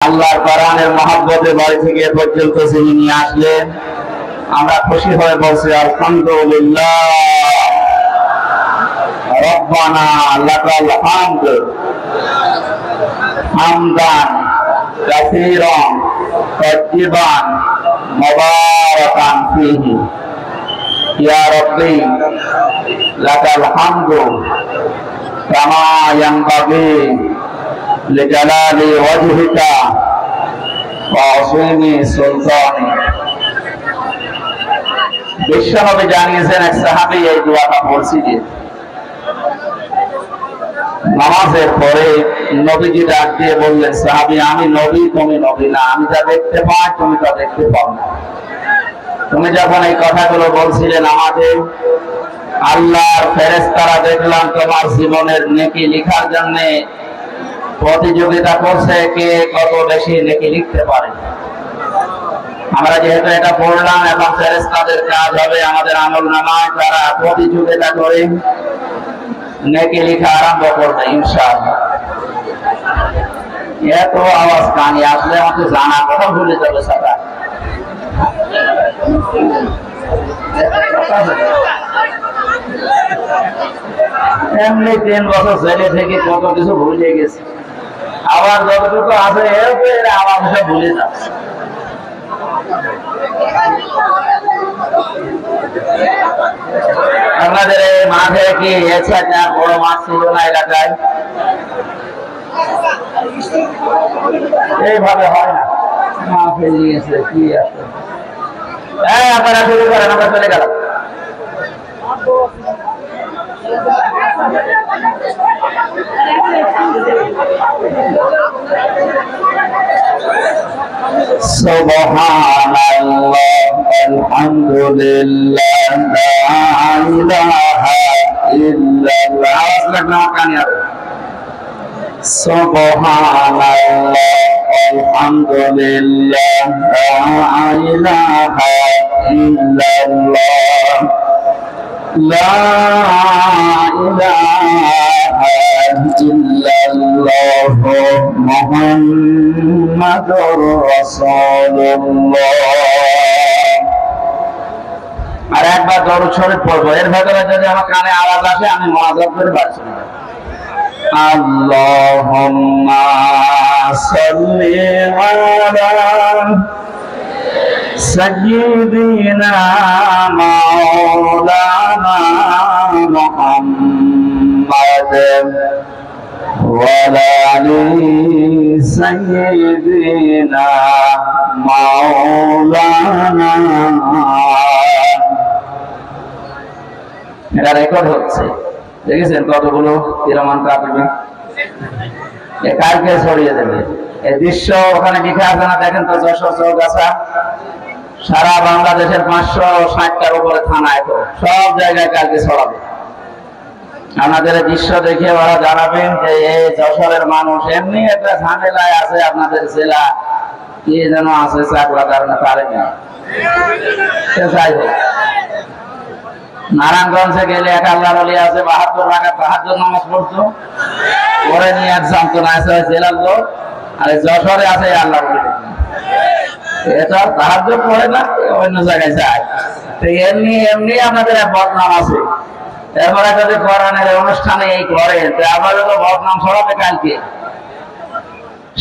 আল্লাহর কোরআনের মহব্বতে বাড়ি থেকে পর্যন্ত যিনি নিয়ে আসলেন, আমরা খুশি হয়ে বলছি আলহামদুলিল্লাহ। রব্বানা লাকাল হামদ হামদান কাসীরান তাইয়িবান মুবারাকান ফীহি। ইয়া রাব্বি লাকাল হামদু কামা ইয়ানবাগি লিজালালি ওয়াজহিকা ওয়া আযীমি সুলতানিক। বিশ্বনবী জানিয়েছেন, এক সাহাবী এই দোয়াটা পড়ছিলেন নামাজের পরে। নবীজি ডাক দিয়ে বললেন, সাহাবী, আমি নবী, তুমি নবী না। আমি যা দেখতে পাই তুমি তা দেখতে পাও না। তুমি যখন এই কথাগুলো বলছিলেন, আমাদের আল্লাহর ফেরেশতারা দেখলাম তোমার জীবনের নেকি লেখার জন্য প্রতিযোগিতা করছে, কে কত বেশি নেকি লিখতে পারে। আমরা যেহেতু এটা পড়লাম, এখন ফেরেশতাদের কাজ হবে আমাদের আমলনামায় তারা প্রতিযোগিতা করে নেকি লেখা আরম্ভ করবে ইনশাআল্লাহ। এত আওয়াজ কানে আসলে আমাকে জানা কথা ভুলে যাবে সারা। এমনি 3 বছর ছেলে থেকে কত কিছু ভুলে গেছে, আবার যতটুকু আছে আওয়াজ সব ভুলে যাচ্ছে। আপনাদের এই মাঠে কি বড় মাছ ছিল না এলাকায়? এইভাবে হয় না, মাছ নিয়েছে কি আছে। আপনারা শুরু করেন, আমরা চলে গেলাম। সুবহানাল্লাহ আলহামদুলিল্লাহ লা ইলাহা ইল্লাল্লাহ। আওয়াজ লাগনা কানিয়া। সুবহানাল্লাহ আলহামদুলিল্লাহ লা ইলাহা ইল্লাল্লাহ লা ইলাহা ইল্লাল্লাহ মুহাম্মাদুর রাসূলুল্লাহ। আর একবার দরুদ শরীফ পড়বো, এর ভেতরে যদি আমার কানে আওয়াজ আসে আমি মুনাজাত করে পারছি না। আল্লাহুম্মা সাল্লি আলা সাইয়্যিদিনা মাওলানা মুহাম্মাদ ওয়া আলি সাইয়্যিদিনা মাওলানা। এটা রেকর্ড হচ্ছে, দেখেছেন কতগুলো তিরমান কাটবে, কালকে ছড়িয়ে দেবে। এই দৃশ্য ওখানে লিখে আছে না, দেখেন তো, যশোর চৌগাছা, সারা বাংলাদেশের 560টার উপরে থানা, তো সব জায়গায় কালকে ছড়াবে। আপনাদের দৃশ্য দেখে ওরা জানাবেন যে এই যশোরের মানুষ এমনি একটা ঝামেলায় আছে, আপনাদের জেলা কি যেন আছে চাকরা কারণে পারেনি। যাই হোক, নারায়ণগঞ্জে গেলে এক আল্লাহর ওলি আছে, 72 রাকাত তাহাজ্জুদ নামাজ পড়তো, পরে নিয়ে আর জানতো না জেলার লোক। আর যশোরে আছে আল্লাহর ওলি, এটা তাহাজ্জুদ পড়ে না, অন্য জায়গায় যায়। তো এমনি এমনি আপনাদের বদনাম আছে। এরপরে যদি কোরআনের অনুষ্ঠানে এই করে, আমাদের তো বদনাম ছড়াবে কালকে।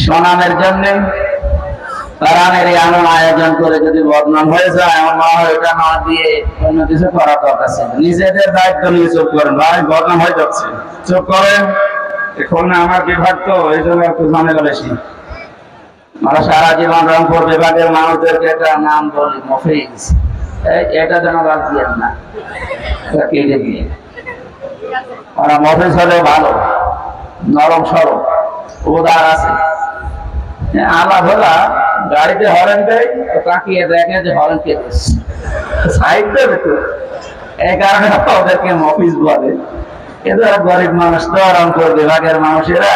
সুনামের জন্য কোরআনের এমন আয়োজন করে যদি বদনাম হয়ে যায়, আমার মা হয় এটা না দিয়ে অন্য কিছু করার দরকার ছিল। নিজেদের দায়িত্ব নিয়ে চুপ করেন, ভাই বদনাম হয়ে যাচ্ছে, চুপ করেন। এখন আমার বিভাগ তো এই জন্য একটু ঝামেলা বেশি। আমরা সারা জীবন রংপুর বিভাগের মানুষদেরকে একটা নাম বলি মফিজ, এটা যেন বাদ দিয়েন না, কেটে দিয়ে। ওরা মফিজ হলে ভালো, নরম সরম, উদার আছে। আল্লাহ ভোলা গাড়িতে হরেন দেয়, তাকিয়ে দেখে যে হরেন কেটে সাইড দেবে তো, এই কারণে ওদেরকে মফিজ বলে। কিন্তু গরিব মানুষ তো, রংপুর বিভাগের মানুষেরা,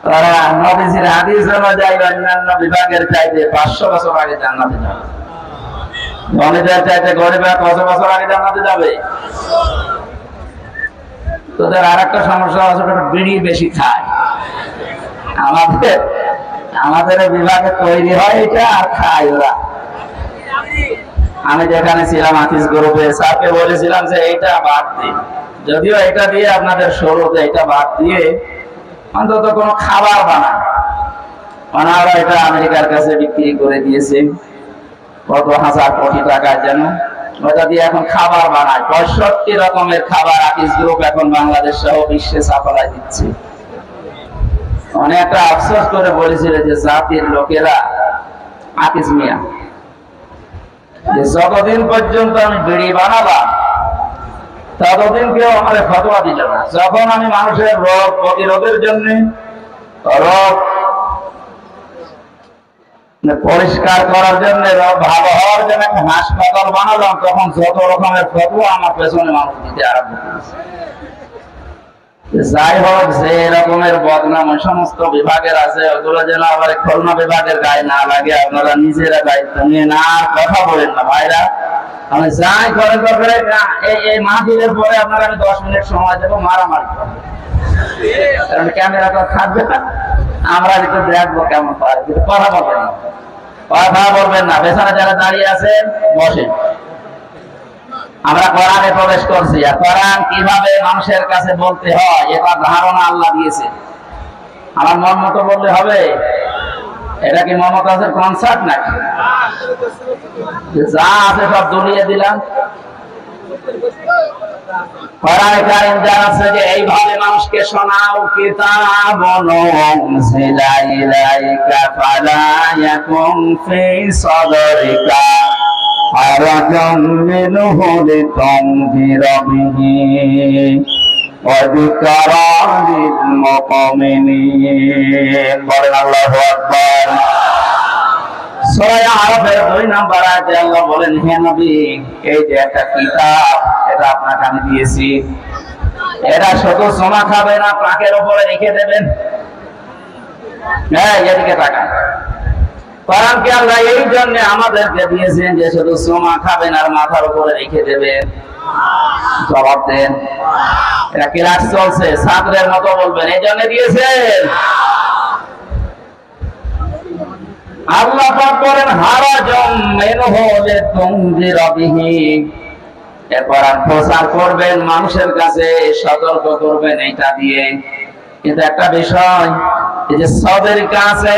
তারা নবীজির হাদিস অনুযায়ী অন্যান্য বিভাগের চাইতে 500 বছর আগে জান্নাতে যাবে। ধনীদের চাইতে গরিবরা কত বছর আগে জান্নাতে যাবে? তোদের আর একটা সমস্যা আছে, বিড়ি বেশি খায়। আমাদের আমাদের বিভাগে তৈরি হয় এটা আর খায় ওরা। আমি যেখানে ছিলাম হাফিজ গ্রুপে স্যারকে বলেছিলাম যে এইটা বাদ দিন, যদিও এটা দিয়ে আপনাদের শুরুতে এটা বাদ দিয়ে অন্তত কোনো খাবার বানান। ওনারা এটা আমেরিকার কাছে বিক্রি করে দিয়েছে কত হাজার কোটি টাকার জন্য, ওটা দিয়ে এখন খাবার বানায়। 65 রকমের খাবার হাফিজ গ্রুপ এখন বাংলাদেশ সহ বিশ্বে সাপ্লাই দিচ্ছে। অনেকটা আফসোস করে বলেছিল যে জাতির লোকেরা হাফিজ মিয়া, যে যতদিন পর্যন্ত আমি বিড়ি বানালাম ততদিন কেউ আমাদের ফতোয়া দিল না। যখন আমি মানুষের রোগ প্রতিরোধের জন্য, রোগ পরিষ্কার করার জন্য, রোগ ভালো হওয়ার জন্য একটা হাসপাতাল বানালাম, তখন যত রকমের ফতোয়া আমার পেছনে মানুষ দিতে আরম্ভ করেছে। যাই হোক, যে রকমের বদনাম ওই সমস্ত বিভাগের আছে ওগুলো যেন আবার খুলনা বিভাগের গায়ে না লাগে। আপনারা নিজেরা দায়িত্ব নিয়ে না কথা বলেন না ভাইরা। আমি যাই করে দরকার এই মাহফিলের পরে আপনারা আমি 10 মিনিট সময় দেবো মারামারি করবো, কারণ ক্যামেরা তো থাকবে না, আমরা একটু দেখবো কেমন পারে, কিন্তু কথা বলবেন না, কথা বলবেন না। পেছনে যারা দাঁড়িয়ে আছেন বসেন। আমরা কোরআনে প্রবেশ করছি, আর কোরআন কিভাবে মানুষের কাছে বলতে হয় এটা ধারণা আল্লাহ দিয়েছে। আমার মন মতো বললে হবে? এটা কি মমতাজের কনসার্ট নাকি? যা আছে সব দুনিয়ে দিলাম। কোরআনে কারীম জানাচ্ছে যে এইভাবে মানুষকে শোনাও, কিতাবুন উনজিলা ইলাইকা ফালা ইয়াকুন ফি সাদরিকা হারাজাম মিনহু লিতুনযিরা বিহি ওয়া যিকরা লিল মুমিনিন। বলেন আল্লাহু আকবার। সূরা আরাফের 2 নম্বর আয়াতে আল্লাহ বলেন, হে নবী, এই যে একটা কিতাব এটা আপনাকে আমি দিয়েছি, এরা শুধু সোনা খাবে না, পাকের উপরে রেখে দেবেন। হ্যাঁ, এদিকে তাকান। কোরআনকে আল্লাহ এই জন্য আমাদেরকে দিয়েছেন যে শুধু সোনা খাবেন আর মাথার উপরে রেখে দেবেন। জবাব দেন। এটা ক্লাস চলছে, ছাত্রের মতো বলবেন, এই জন্য দিয়েছেন। আল্লাহ পাক বলেন, হারাজাম মিনহু লিতুনযিরা বিহি, এই কোরআন প্রচার করবেন, মানুষের কাছে সতর্ক করবেন এটা দিয়ে। কিন্তু একটা বিষয়, এই যে সাদরিকা আছে,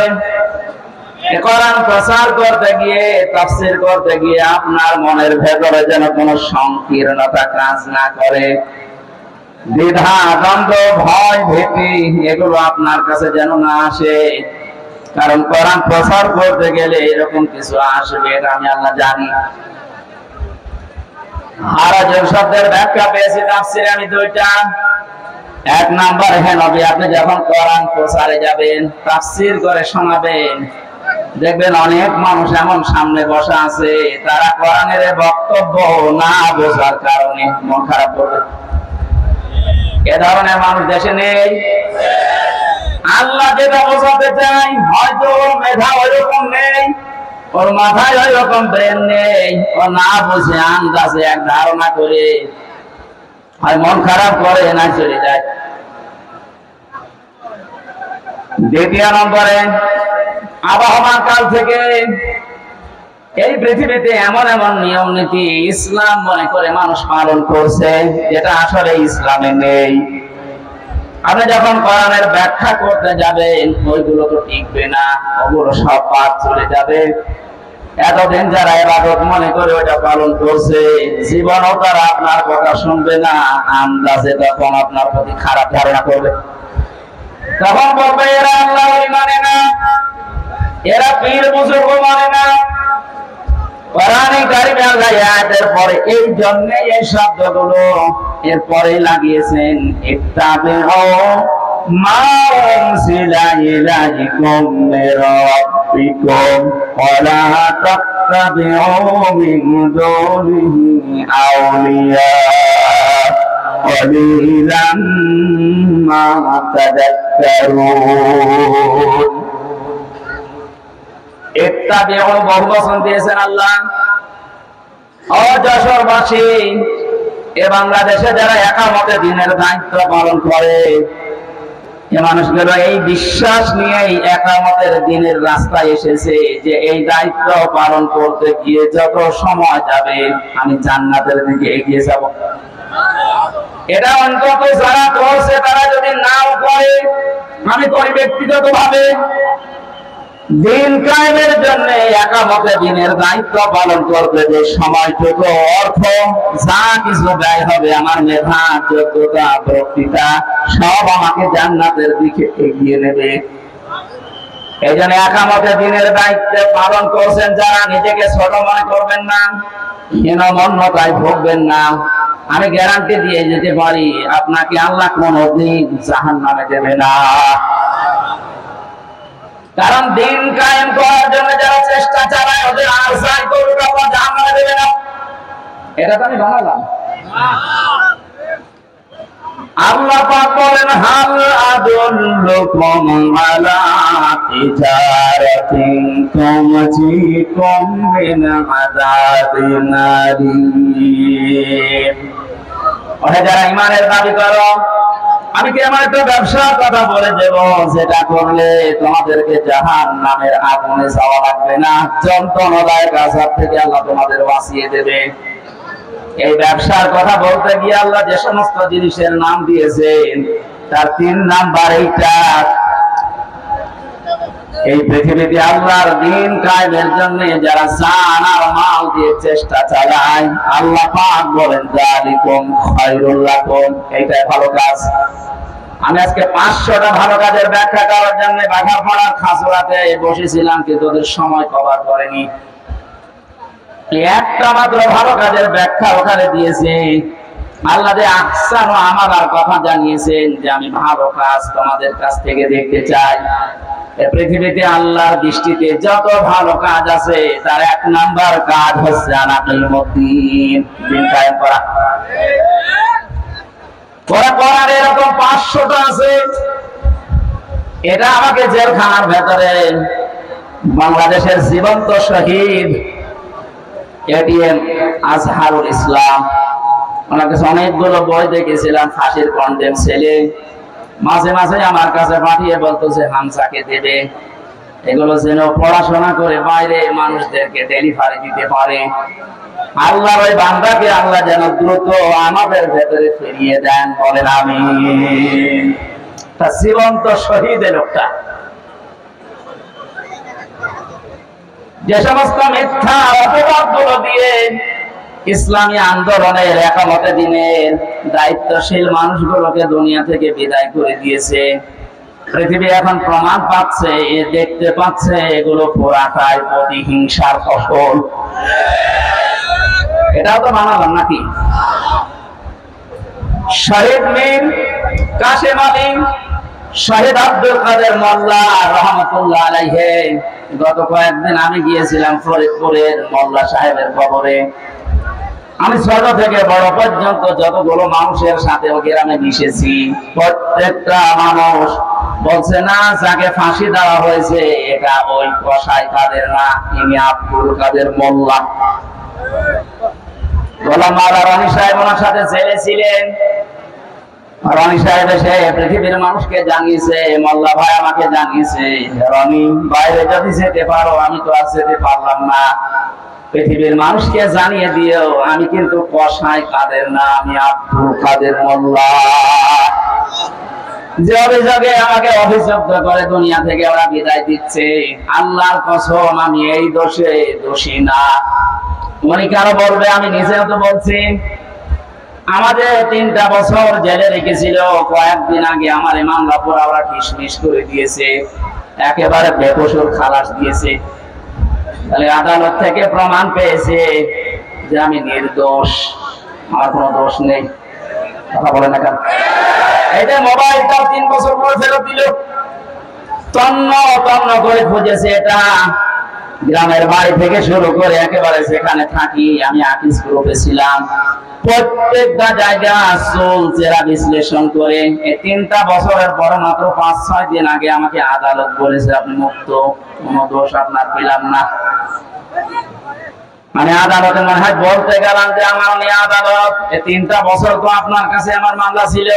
এই কোরআন প্রচার করতে গিয়ে, তাফসীর করতে গিয়ে আপনার মনের ভেতরে যেন কোনো সংকীর্ণতা কাজ না করে, দ্বিধা, দ্বন্দ্ব, ভয়, ভীতি এগুলো আপনার কাছে যেন না আসে। কারণ কোরআন প্রচার করতে গেলে এরকম কিছু আসবে, এটা আমি আল্লাহ জানি। হারাজাম শব্দের ব্যাখ্যা পেয়েছি তাফসীরে আমি 2টা। 1 নাম্বার, হে নবী, আপনি যখন কোরআন প্রচারে যাবেন, তাফসীর করে শোনাবেন, দেখবেন অনেক মানুষ এমন সামনে বসা আছে, তারা কোরআনের বক্তব্য না বোঝার কারণে মন খারাপ করবে। এ ধরনের মানুষ দেশে নেই। আল্লাহ যেটা বোঝাতে চাই, হয়তো ওর মেধা ওইরকম নেই, ওর মাথায় ওইরকম ব্রেন নেই, ও না বুঝে আন্দাজে এক ধারণা করে হয় মন খারাপ করে না চলে যায়। 2 নম্বরে, আবহমান কাল থেকে এই পৃথিবীতে এমন এমন নিয়ম নীতি ইসলাম মনে করে মানুষ পালন করছে, যেটা আসলে ইসলামে নেই। আপনি যখন কোরআনের ব্যাখ্যা করতে যাবেন, ওইগুলো তো টিকবে না, ওগুলো সব বাদ চলে যাবে। এতদিন যারা ইবাদত মনে করে ওটা পালন করছে, জীবনও তারা আপনার কথা শুনবে না, আন্দাজে তখন আপনার প্রতি খারাপ ধারণা করবে। তখন বলবে, এরা আল্লাহ মানে না, এরা পীর বুজুর্গ মানে না। কোরআনে কারীমে আল্লাহ আয়াতের পরে এই জন্য এই শব্দগুলো এরপরে লাগিয়েছেন, ইত্তাবিউ মা উনজিলা ইলাইকুম মির রাব্বিকুম ওয়া লা তাত্তাবিউ মিন দুনিহি আউলিয়া ক্বালিলাম মা তাযাক্কারুন। ইত্তাবিউ বহুবচন দিয়েছেন আল্লাহ। ও যশোরবাসী, এ বাংলাদেশে যারা একামতে দ্বীনের দায়িত্ব পালন করে, এই মানুষগুলো এই বিশ্বাস নিয়েই একামতের দিনের রাস্তায় এসেছে যে এই দায়িত্ব পালন করতে গিয়ে যত সময় যাবে আমি জান্নাতের দিকে এগিয়ে যাব। এটা অন্তত যারা করছে তারা যদি নাও করে, আমি করি ব্যক্তিগতভাবে, দিন কায়েমের জন্য একামতে দিনের দায়িত্ব পালন করতে যে সময়টুকু অর্থ যা কিছু ব্যয় হবে, আমার মেধা, যোগ্যতা, বক্তৃতা সব আমাকে জান্নাতের দিকে এগিয়ে নেবে। এই জন্য একামতে দিনের দায়িত্ব পালন করছেন যারা, নিজেকে ছোট মনে করবেন না, হীনমন্যতায় ভুগবেন না। আমি গ্যারান্টি দিয়ে যেতে পারি আপনাকে আল্লাহ কোনদিন জাহান্নামে দেবে না। কারণ দিন কায়েম করার জন্য যারা চেষ্টা চালায় ওদের আর যাই করুক আল্লাহ জাহান্নামে দেবে না। এটা তো আমি বানালাম। আল্লাহ পাক বলেন, হাল আদুল্লুকুম আলা তিজারাতিন তুমজিকুম মিন আযাবিন আলীম। ওহে যারা ঈমানের দাবি করো, আমি কি আমার একটা ব্যবসার কথা বলে দেব যেটা করলে তোমাদেরকে জাহান্নামের আগুনে যাওয়া লাগবে না, যন্ত্রণাদায়ক আযাব থেকে আল্লাহ তোমাদের বাঁচিয়ে দেবে। এই ব্যবসার কথা বলতে গিয়ে আল্লাহ যে সমস্ত জিনিসের নাম দিয়েছেন তার 3 নাম্বার এইটা। এই পৃথিবীতে আল্লাহর দিন কায়েমের জন্য যারা জান আর মাল দিয়ে চেষ্টা চালায়, আল্লাহ পাক বলেন যালিকুম খায়রুল লাকুম, এইটাই ভালো কাজ। আমি আজকে 500টা ভালো কাজের ব্যাখ্যা করার জন্য বাঘাপাড়ার খাসুরাতে বসেছিলাম, কিন্তু ওদের সময় কভার করেনি। একটা মাত্র ভালো কাজের ব্যাখ্যা ওখানে দিয়েছে। আল্লাহ যে আহসান ও আমালার কথা জানিয়েছেন যে আমি ভালো কাজ তোমাদের কাছ থেকে দেখতে চাই। এই পৃথিবীতে আল্লাহর দৃষ্টিতে যত ভালো কাজ আছে তার 1 নাম্বার কাজ হচ্ছে আনাকিলুদ্দিন, দিন কায়েম করা। করার এরকম 500টা আছে। এটা আমাকে জেলখানার ভেতরে বাংলাদেশের জীবন্ত শহীদ এটিএম আজহারুল ইসলাম, ওনার কাছে অনেকগুলো বই দেখেছিলাম, ফাঁসির কন্ডেম ছেলে, মাঝে মাঝে আমার কাছে পাঠিয়ে বলতো যে হামসাকে দেবে, এগুলো যেন পড়াশোনা করে বাইরে মানুষদেরকে ডেলিভারি দিতে পারে। আল্লাহর ওই বান্দাকে আল্লাহ যেন দ্রুত আমাদের ভেতরে ফিরিয়ে দেন, বলেন আমিন। তা জীবন্ত শহীদ লোকটা যে সমস্ত মিথ্যা অপবাদগুলো দিয়ে ইসলামী আন্দোলনের একামতে দিনের দায়িত্বশীল মানুষগুলোকে দুনিয়া থেকে বিদায় করে দিয়েছে, পৃথিবী এখন প্রমাণ পাচ্ছে, দেখতে পাচ্ছে এগুলো পুরাটাই প্রতিহিংসার ফসল। এটাও তো মানালাম নাকি? শহীদ মীর কাশেম আলী, শহীদ আব্দুল কাদের মোল্লা রহমতুল্লাহ আলাইহি, গত কয়েকদিন আমি গিয়েছিলাম ফরিদপুরের মোল্লা সাহেবের কবরে। আমি ছোট থেকে বড় পর্যন্ত যতগুলো মানুষের সাথে ও গ্রামে মিশেছি, প্রত্যেকটা মানুষ বলছে না যাকে ফাঁসি দেওয়া হয়েছে এটা ওই কসাই কাদের না, ইনি আব্দুল কাদের মোল্লা। গোলাম মাওলা রনি সাহেব ওনার সাথে জেলে ছিলেন। রনি সাহেব এসে পৃথিবীর মানুষকে জানিয়েছে, মোল্লা ভাই আমাকে জানিয়েছে রনি বাইরে যদি যেতে পারো, আমি তো আর যেতে পারলাম না, পৃথিবীর মানুষকে জানিয়ে দিও আমি কিন্তু কসাই কাদের না, আমি আব্দুল কাদের মোল্লা। যে অভিযোগে আমাকে অভিযুক্ত করে দুনিয়া থেকে ওরা বিদায় দিচ্ছে, আল্লাহর কসম আমি এই দোষে দোষী না। উনি কারো বলবে, আমি নিজেও তো বলছি। আমাদের 3টা বছর জেলে রেখেছিল, কয়েকদিন আগে আমার এই মামলা পুরা ওরা ঢিসমিস করে দিয়েছে, একেবারে বেকসুর খালাস দিয়েছে। তাহলে আদালত থেকে প্রমাণ পেয়েছে যে আমি নির্দোষ, আমার কোনো দোষ নেই। কথা বলে না কেন? এই যে মোবাইলটা 3 বছর পর ফেরত দিল, তন্ন তন্ন করে খুঁজেছে। এটা গ্রামের বাড়ি থেকে শুরু করে একেবারে যেখানে থাকি, আমি আকিস গ্রুপে ছিলাম, প্রত্যেকটা জায়গা চুল চেরা বিশ্লেষণ করে এই 3টা বছরের পর মাত্র 5-6 দিন আগে আমাকে আদালত বলেছে আপনি মুক্ত, কোনো দোষ আপনার পেলাম না। মানে আদালতে মনে হয় বলতে গেলাম যে আমার নিয়ে আদালত, এই 3টা বছর তো আপনার কাছে আমার মামলা ছিল,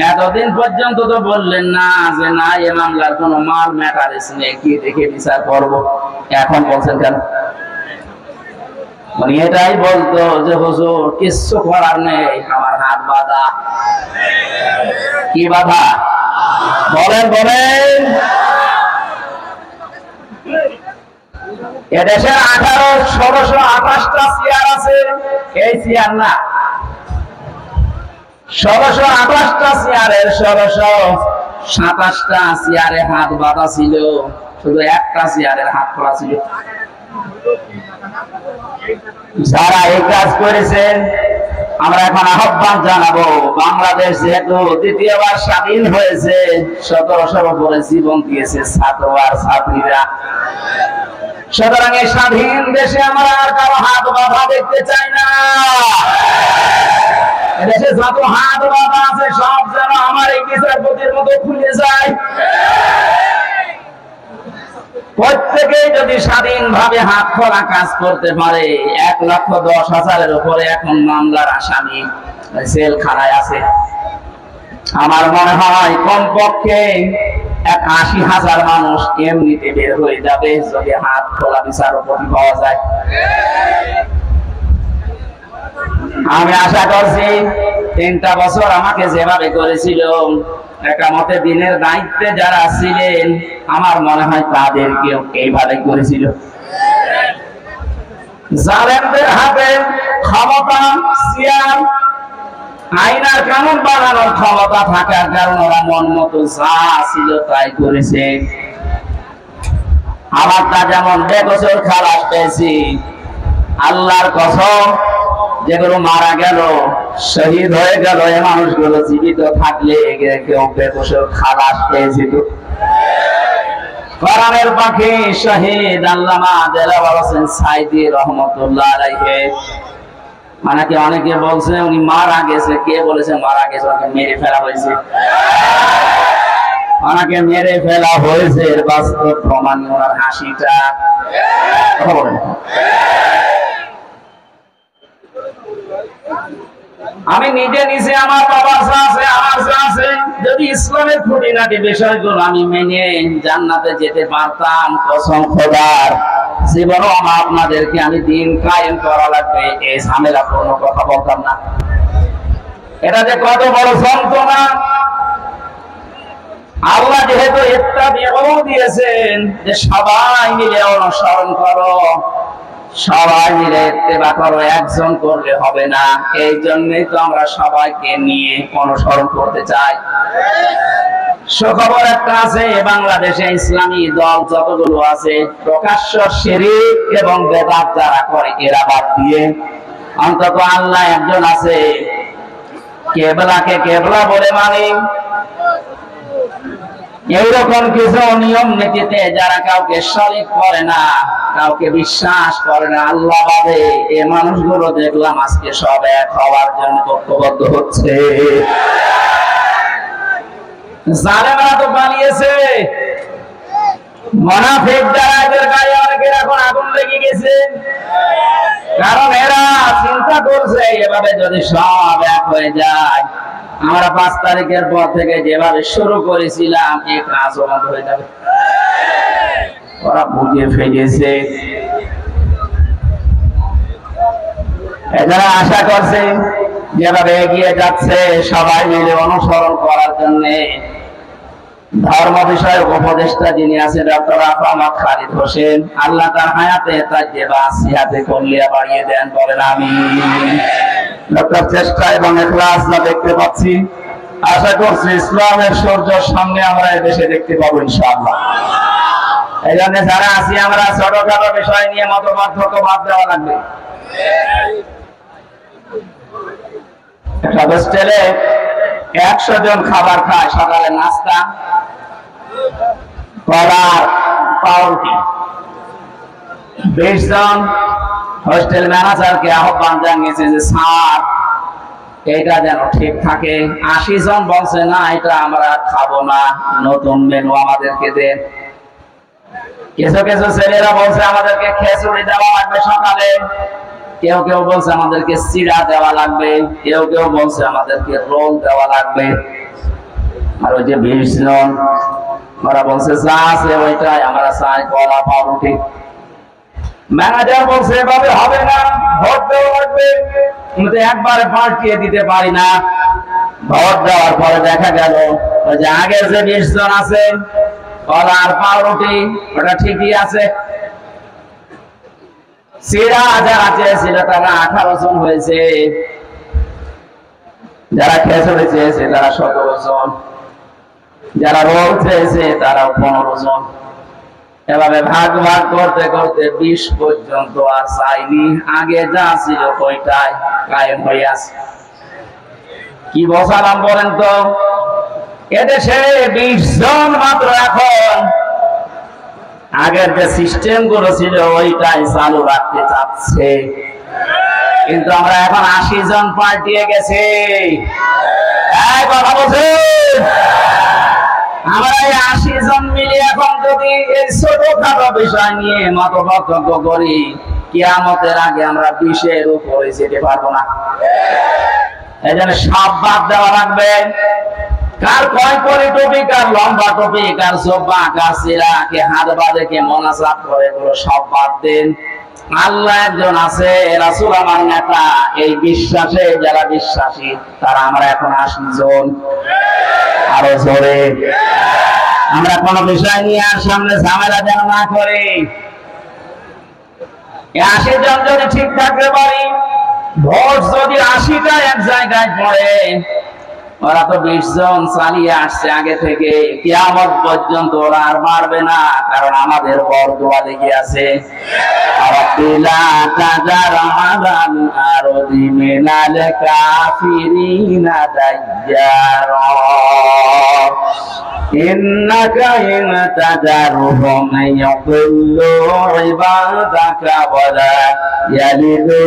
এতদিন পর্যন্ত তো বললেন না যে না এ মামলার কোনো মাল ম্যাটারিস নেই, কি দেখে বিচার করব, এখন বলছেন কেন? মানে এটাই বলতো যে হুজুর কিচ্ছু করার নেই, আমার হাত বাঁধা। কি বাধা বলেন বলেন? এদেশের 1628টা চেয়ার আছে, এই চেয়ার না, 1628টা চেয়ারের 1627টা চেয়ারে হাত বাঁধা ছিল, শুধু একটা চেয়ারের হাত খোলা ছিল। যারা এই কাজ করেছেন আমরা এখন আহ্বান জানাবো, বাংলাদেশ যেহেতু দ্বিতীয়বার স্বাধীন হয়েছে, 1700 উপরে জীবন দিয়েছে ছাত্র আর ছাত্রীরা, সুতরাং এই স্বাধীন দেশে আমরা আর কারো হাত বাঁধা দেখতে চাই না। দেশে যত হাত বাঁধা আছে সব যেন আমার এই বিচারপতির মতো খুলে যায়। প্রত্যেকেই যদি স্বাধীনভাবে হাত খোলা কাজ করতে পারে, 1,10,000-এর উপরে এখন মামলার আসামি জেলখানায় আছে। আমার মনে হয় কমপক্ষে 80,000 মানুষ এমনিতে বের হয়ে যাবে যদি হাত খোলা বিচারপতি পাওয়া যায়। আমি আশা করছি 3টা বছর আমাকে যেভাবে করেছিল, একটা মতে দিনের দায়িত্বে যারা ছিলেন আমার মনে হয় তাদেরকেও এইভাবে করেছিল। জালেমদের হাতে ক্ষমতা, চেয়ার, আইন আর কানুন বানানোর ক্ষমতা থাকার কারণে ওরা মন মতো যা ছিল তাই করেছে। আমারটা যেমন বেকসুর খালাস পেয়েছি, আল্লাহর কসম যেগুলো মারা গেল, শহীদ হয়ে গেল, এই মানুষগুলো জীবিত থাকলে কেউ বেকসুর খালাস পেয়েছিল। কোরআনের পাখি শহীদ আল্লামা দেলাওয়ার হোসেন সাইদি রহমতুল্লাহ আলাইহি, মানে কি অনেকে বলছে উনি মারা গেছে, কে বলেছে মারা গেছে? ওনাকে মেরে ফেলা হয়েছে, ওনাকে মেরে ফেলা হয়েছে, এর বাস্তব প্রমাণ ওনার হাসিটা। আমি নিজে নিজে আমার বাবার যা আছে আমার যা আছে, যদি ইসলামের খুঁটিনাটি বিষয়গুলো আমি মেনে জান্নাতে যেতে পারতাম, কসম খোদার জীবনও আমার আপনাদেরকে আমি দিন কায়েম করা লাগবে এই ঝামেলা কোনো কথা বলতাম না। এটা যে কত বড় যন্ত্রণা! আল্লাহ যেহেতু ইত্তাবিউ দিয়েছেন যে সবাই মিলে অনুসরণ করো, সবাই মিলে ইত্তেবা করো, একজন করলে হবে না, এই জন্যই তো আমরা সবাইকে নিয়ে অনুসরণ করতে চাই। সুখবর একটা আছে, বাংলাদেশে ইসলামী দল যতগুলো আছে প্রকাশ্য শিরক এবং বেদাত যারা করে এরা বাদ দিয়ে অন্তত আল্লাহ একজন আছে, কেবলাকে কেবলা বলে মানে, এইরকম কিছু নিয়ম নীতিতে যারা কাউকে শরীক করে না, কাউকে বিশ্বাস করে না আল্লাহ বাদে, এই মানুষগুলো দেখলাম আজকে সব এক হওয়ার জন্য ঐক্যবদ্ধ হচ্ছে। জালেমরা তো পালিয়েছে, মুনাফিক যারা এদের গায়ে অনেকের এখন আগুন লেগে গেছে, কারণ এরা চিন্তা করছে এভাবে যদি সব এক হয়ে যায়, আমরা 5 তারিখের পর থেকে যেভাবে শুরু করেছিলাম এই কাজ বন্ধ হয়ে যাবে। ওরা বুঝে ফেলেছে, এরা আশা করছে যেভাবে এগিয়ে যাচ্ছে সবাই মিলে অনুসরণ করার জন্য ধর্ম বিষয়ক উপদেষ্টা যিনি আছেন ডক্টর আহমদ খালিদ হোসেন, আল্লাহ তার হায়াতে তাজ্জেবা সিহাতে কল্লিয়া বাড়িয়ে দেন, বলেন আমিন। ডক্টর চেষ্টা এবং ইখলাস যা দেখতে পাচ্ছি, আশা করছি ইসলামের সূর্য সামনে আমরা দেশে দেখতে পাবো ইনশাআল্লাহ। এই জন্য যারা আছি আমরা ছোটখাটো বিষয় নিয়ে মত পার্থক্য বাদ দেওয়া লাগবে। একটা হোস্টেলে 100 জন খাবার খায়, সকালে নাস্তা, কলা, পাউরুটি। 20 জন হোস্টেল ম্যানেজারকে আহ্বান জানিয়েছে যে স্যার এটা যেন ঠিক থাকে। 80 জন বলছে না এটা আমরা খাবো না, নতুন মেনু আমাদেরকে দেন। কিছু কিছু ছেলেরা বলছে আমাদেরকে খিচুড়ি দেওয়া লাগবে সকালে, কেউ কেউ বলছে আমাদেরকে চিড়া দেওয়া লাগবে, কেউ কেউ বলছে আমাদেরকে রোল দেওয়া লাগবে। আর ওই যে 20 জন ওরা বলছে যা আছে ওইটাই আমরা চাই, কলা পাউরুটি। ম্যানেজার বলছে এভাবে হবে না, ভোট দেওয়া লাগবে, কিন্তু একবারে পাল্টিয়ে দিতে পারি না। ভোট দেওয়ার পরে দেখা গেল ওই যে আগের যে 20 জন আছে কলা আর পাউরুটি ওটা ঠিকই আছে। সিরা যারা চেয়েছিল তারা 18 জন হয়েছে, যারা খেসড়ে চেয়েছে তারা 17 জন, যারা রোল চেয়েছে তারা 15 জন। এভাবে ভাগ ভাগ করতে করতে 20 পর্যন্ত আর চাইনি, আগে যা ছিল ওইটাই কায়েম হয়ে আছে। কি বসালাম বলেন তো? এদেশে 20 জন মাত্র এখন আগের যে সিস্টেম গুলো ছিল ওইটাই চালু রাখতে চাচ্ছে, কিন্তু আমরা এখন 80 জন পাল্টিয়ে গেছে। কথা বলছে আমরা এই 80 জন মিলে এখন যদি এই ছোটখাটো বিষয় নিয়ে মতপার্থক্য করি, কিয়ামতের আগে আমরা 20-এর উপরে যেতে পারবো না। এই জন্য সব বাদ দেওয়া লাগবে। কার কয় করে টুপি, কার লম্বা টুপি, কার সোবা, কার সিরা, কে হাত বাঁধে, কে মোনাজাত করে, এগুলো সব বাদ দেন। আল্লাহ একজন আছে, রাসূল আমার নেতা, এই বিশ্বাসে যারা বিশ্বাসী তারা আমরা এখন 80 জন। আরো জোরে আমরা কোন বিষয় নিয়ে আর সামনে ঝামেলা যেন না করে। 80 জন যদি ঠিক থাকতে পারি, ভোট যদি 80টা এক জায়গায় পড়ে, ওরা তো 20 জন চালিয়ে আসছে আগে থেকে, কিয়ামত পর্যন্ত ওরা আর মারবে না, কারণ আমাদের বরদোয়া লেগে আছে। আরাবিলা তাজার আলাল আরদি মিনাল কাফিরিনা দাইয়ারা ইন্নাকা ইন তাজারহুম ইয়াকুল্লু ইবাদাকা ওয়ালা ইয়ালিদু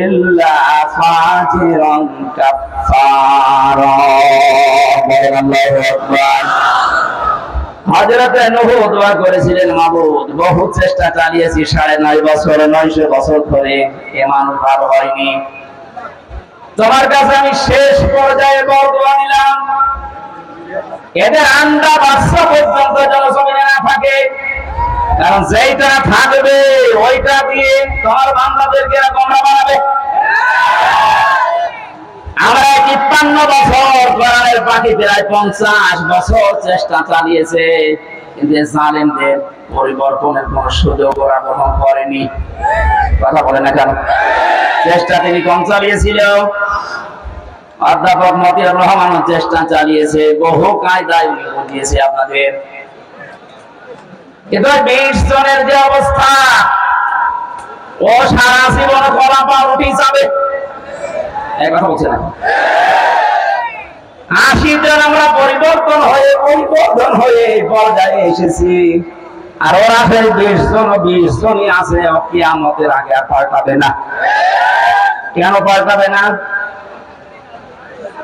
ইল্লা ফাজিরান কাফারা। আল্লাহু আকবার। হযরত নূহ দোয়া করেছিলেন, মাবুদ বহু চেষ্টা চালিয়েছি 9.5 বছর 900 বছর ধরে, এ মানুষ ভালো হয়নি, তোমার কাছে আমি শেষ পর্যায়ে বরদোয়া নিলাম, এদের আন্ডা বাচ্চা পর্যন্ত যেন জমিনে না থাকে, কারণ যেইটা থাকবে ওইটা দিয়ে তোমার বান্দাদেরকে গোমরা বানাবে। আমরা 53 বছর, কোরআনের পাখি প্রায় 50 বছর চেষ্টা চালিয়েছে, কিন্তু জালেমদের পরিবর্তনের কোন সুযোগ ওরা গ্রহণ করেনি। কথা বলে না কেন? চেষ্টা তিনি কম চালিয়েছিল। অধ্যাপক মতিয়ার রহমান চেষ্টা চালিয়েছে, বহু কায়দায় উনি বুঝিয়েছে আপনাদের, কিন্তু 20 জনের যে অবস্থা, ও সারা জীবন কলা পাউরুটি যাবে। এক কথা বলছে না? 80 জন আমরা পরিবর্তন হয়ে পর্যায়ে এসেছি, আর ওরা ফের 20 জনই আছে, কিয়ামতের আগে আর পাল্টাবে না। কেন পাল্টাবে না?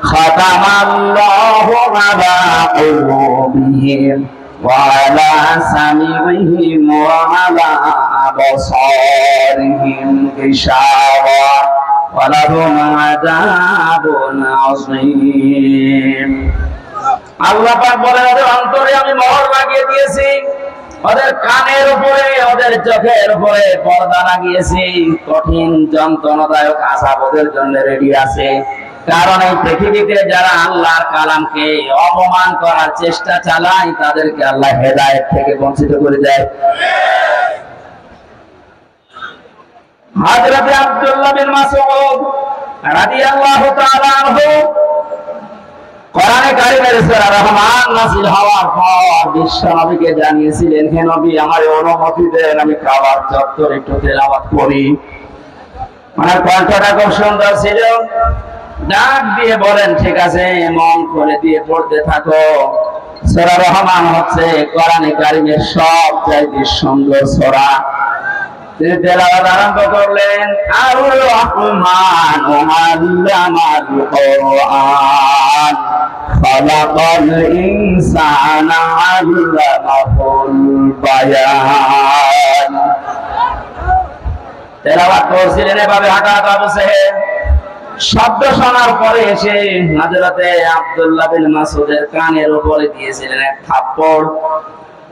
খাতামাল্লাহু আলা কুলুবিহিম ওয়া আলা সামিইহিম ওয়া আলা আবসারিহিম গিশাওয়া ওয়া লাহুম আযাবুন আযীম। আল্লাহ পাক বলেন, ওদের অন্তরে আমি মোহর লাগিয়ে দিয়েছি, ওদের কানের উপরে, ওদের চোখের উপরে পর্দা লাগিয়েছি, কঠিন যন্ত্রণাদায়ক আযাব ওদের জন্য রেডি আছে। কারণ এই পৃথিবীতে যারা আল্লাহর কালামকে অপমান করার চেষ্টা চালায়, তাদেরকে আল্লাহ হেদায়েত থেকে বঞ্চিত করে দেয়। হযরত আব্দুল্লাহ বিন মাসউদ রাদিয়াল্লাহু তাআলা আনহু কোরআনে কারিমের সূরা রহমান নাযিল হওয়ার পর বিশ্বনবীকে জানিয়েছিলেন, হে নবী, আমার অনুমতি দেন আমি কাবার চত্বরে একটু তেলাওয়াত করি। আমার কণ্ঠটা খুব সুন্দর ছিল, ডাক দিয়ে বলেন, ঠিক আছে, মন করে দিয়ে পড়তে থাকো। সূরা রহমান হচ্ছে কোরআনে কারিমের সবচেয়ে সুন্দর সূরা। তিনি তেলাওয়াত আরম্ভ করলেন, আর রহমানু আল্লামাল কুরআন খালাকাল ইনসানা আল্লামাহুল বায়ান। তেলাওয়াত করছিলেন এভাবে হাঁটা আবু সাহেব, শব্দ শোনার পরে এসে হযরতে আব্দুল্লাহ বিন মাসউদের কানের উপরে দিয়েছিলেন এক থাপ্পড়।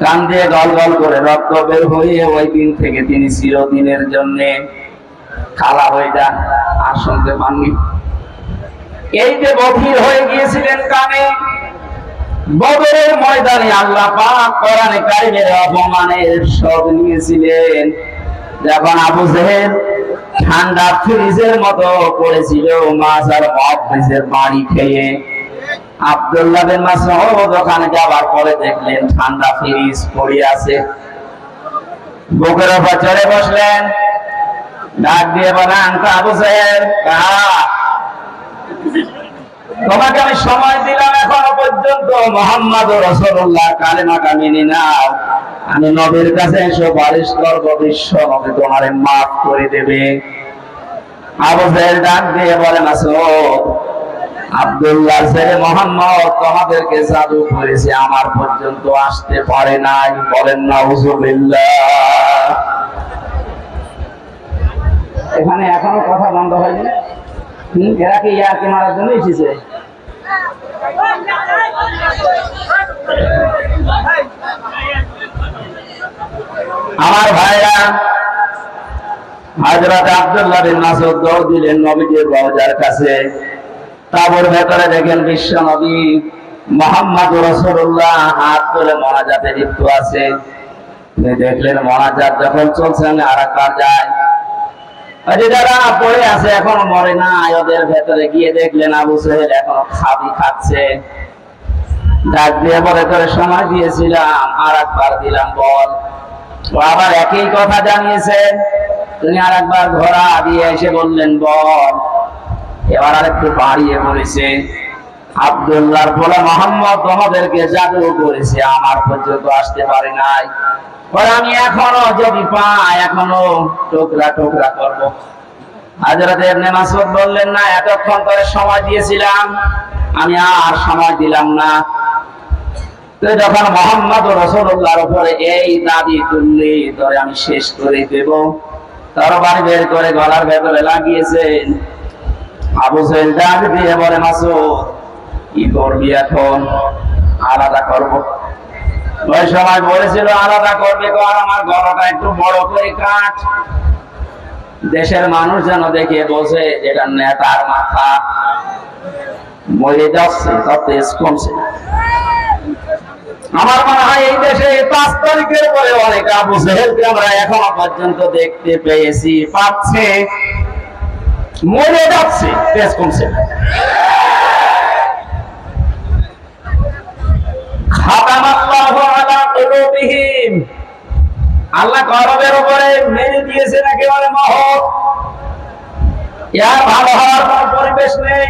কান দিয়ে গলগল করে রক্ত বের হয়ে ওই দিন থেকে তিনি চিরদিনের জন্য খালা হয়ে যান, আর শুনতে পাননি। এই যে বধির হয়ে গিয়েছিলেন কানে, বদরের ময়দানে আল্লাহ পাক কোরআনে কারিমের অপমানের শোধ নিয়েছিলেন। যখন আবু জেহেল ঠান্ডা ফ্রিজের মতো পড়েছিল মাছ আর মদ ফ্রিজের পানি খেয়ে, আব্দুল্লাহ বিন মাসউদ ওখানে যাওয়ার পরে দেখলেন ঠান্ডা ফ্রিজ পড়ে আছে। বুকের উপর চড়ে বসলেন, ডাক দিয়ে বলেন, আবু জেহেল, তোমাকে আমি সময় দিলাম এখনো পর্যন্ত মুহাম্মদুর রাসূলুল্লাহ কালেমাটা মেনে নাও, আমি নবীর কাছে সুপারিশ করব, বিশ্ব নবী তোমারে মাফ করে দেবে। আবু জেহেল ডাক দিয়ে বলে, মাসউদ, আব্দুল্লাহ ছেলে মুহাম্মদ তোমাদেরকে জাদু করেছে, আমার পর্যন্ত আসতে পারে নাই। বলেন নাউজুবিল্লাহ। এখানে এখনো কথা বন্ধ হয়নি। এরা কি ইয়ারকি মারার জন্য এসেছে? আমার ভাইরা, হযরত আব্দুল্লাহ বিন মাসউদ দৌড় দিলেন নবীজির রওজার কাছে। তাঁবুর ভেতরে দেখেন বিশ্ব নবী মুহাম্মদুর রাসূলুল্লাহ হাত তুলে মোনাজাতে লিপ্ত আছে। দেখলেন মোনাজাত যখন চলছে আরেকবার যায়, যারা পড়ে আছে এখনো মরে না, ওদের ভেতরে গিয়ে দেখলেন আবু জেহেল এখনো খাবি খাচ্ছে। ডাক দিয়ে বলে, তোরে সময় দিয়েছিলাম, আর একবার দিলাম, বল। ও আবার একই কথা জানিয়েছেন, তিনি আর একবার ঘোড়া দিয়ে এসে বললেন, বল। এবার আর একটু বাড়িয়ে বলেছে, আব্দুল্লাহর বলে মুহাম্মদ তোমাদেরকে জাদু করেছে, আমার পর্যন্ত আসতে পারে নাই, আমি এখনো যদি পাই এখনো টুকরা টুকরা করব। হযরত ইবনে মাসউদ বললেন, না, এতক্ষণ ধরে সময় দিয়েছিলাম, আমি আর সময় দিলাম না। তো যখন মুহাম্মদুর রাসূলুল্লাহর উপরে এই দাবি তুললি, ধরে আমি শেষ করে দেব, তরবারি বের করে গলার ভেতরে লাগিয়েছেন। আবু জেহেল ডাক দিয়ে বলে, মাসউদ, কি করবি এখন? আলাদা করব। ওই সময় বলেছিল আলাদা করবে, কর, আমার গলাটা একটু বড় করে কাট, দেশের মানুষ যেন দেখে বসে যেটা নেতার মাথা। মরে যাচ্ছে, তত কমছে। আমার মনে হয় এই দেশে 5 তারিখের পরে অনেক আবু জেহেলকে আমরা এখনো পর্যন্ত দেখতে পেয়েছি, পাচ্ছে, মরে যাচ্ছে, তেজ কমছে। খাতামাল্লাহু আলা কুলুবিহিম, আল্লাহ কলবের উপরে মেরে দিয়েছেন একেবারে মোহর। এর ভালো হওয়ার কোনো পরিবেশ নেই।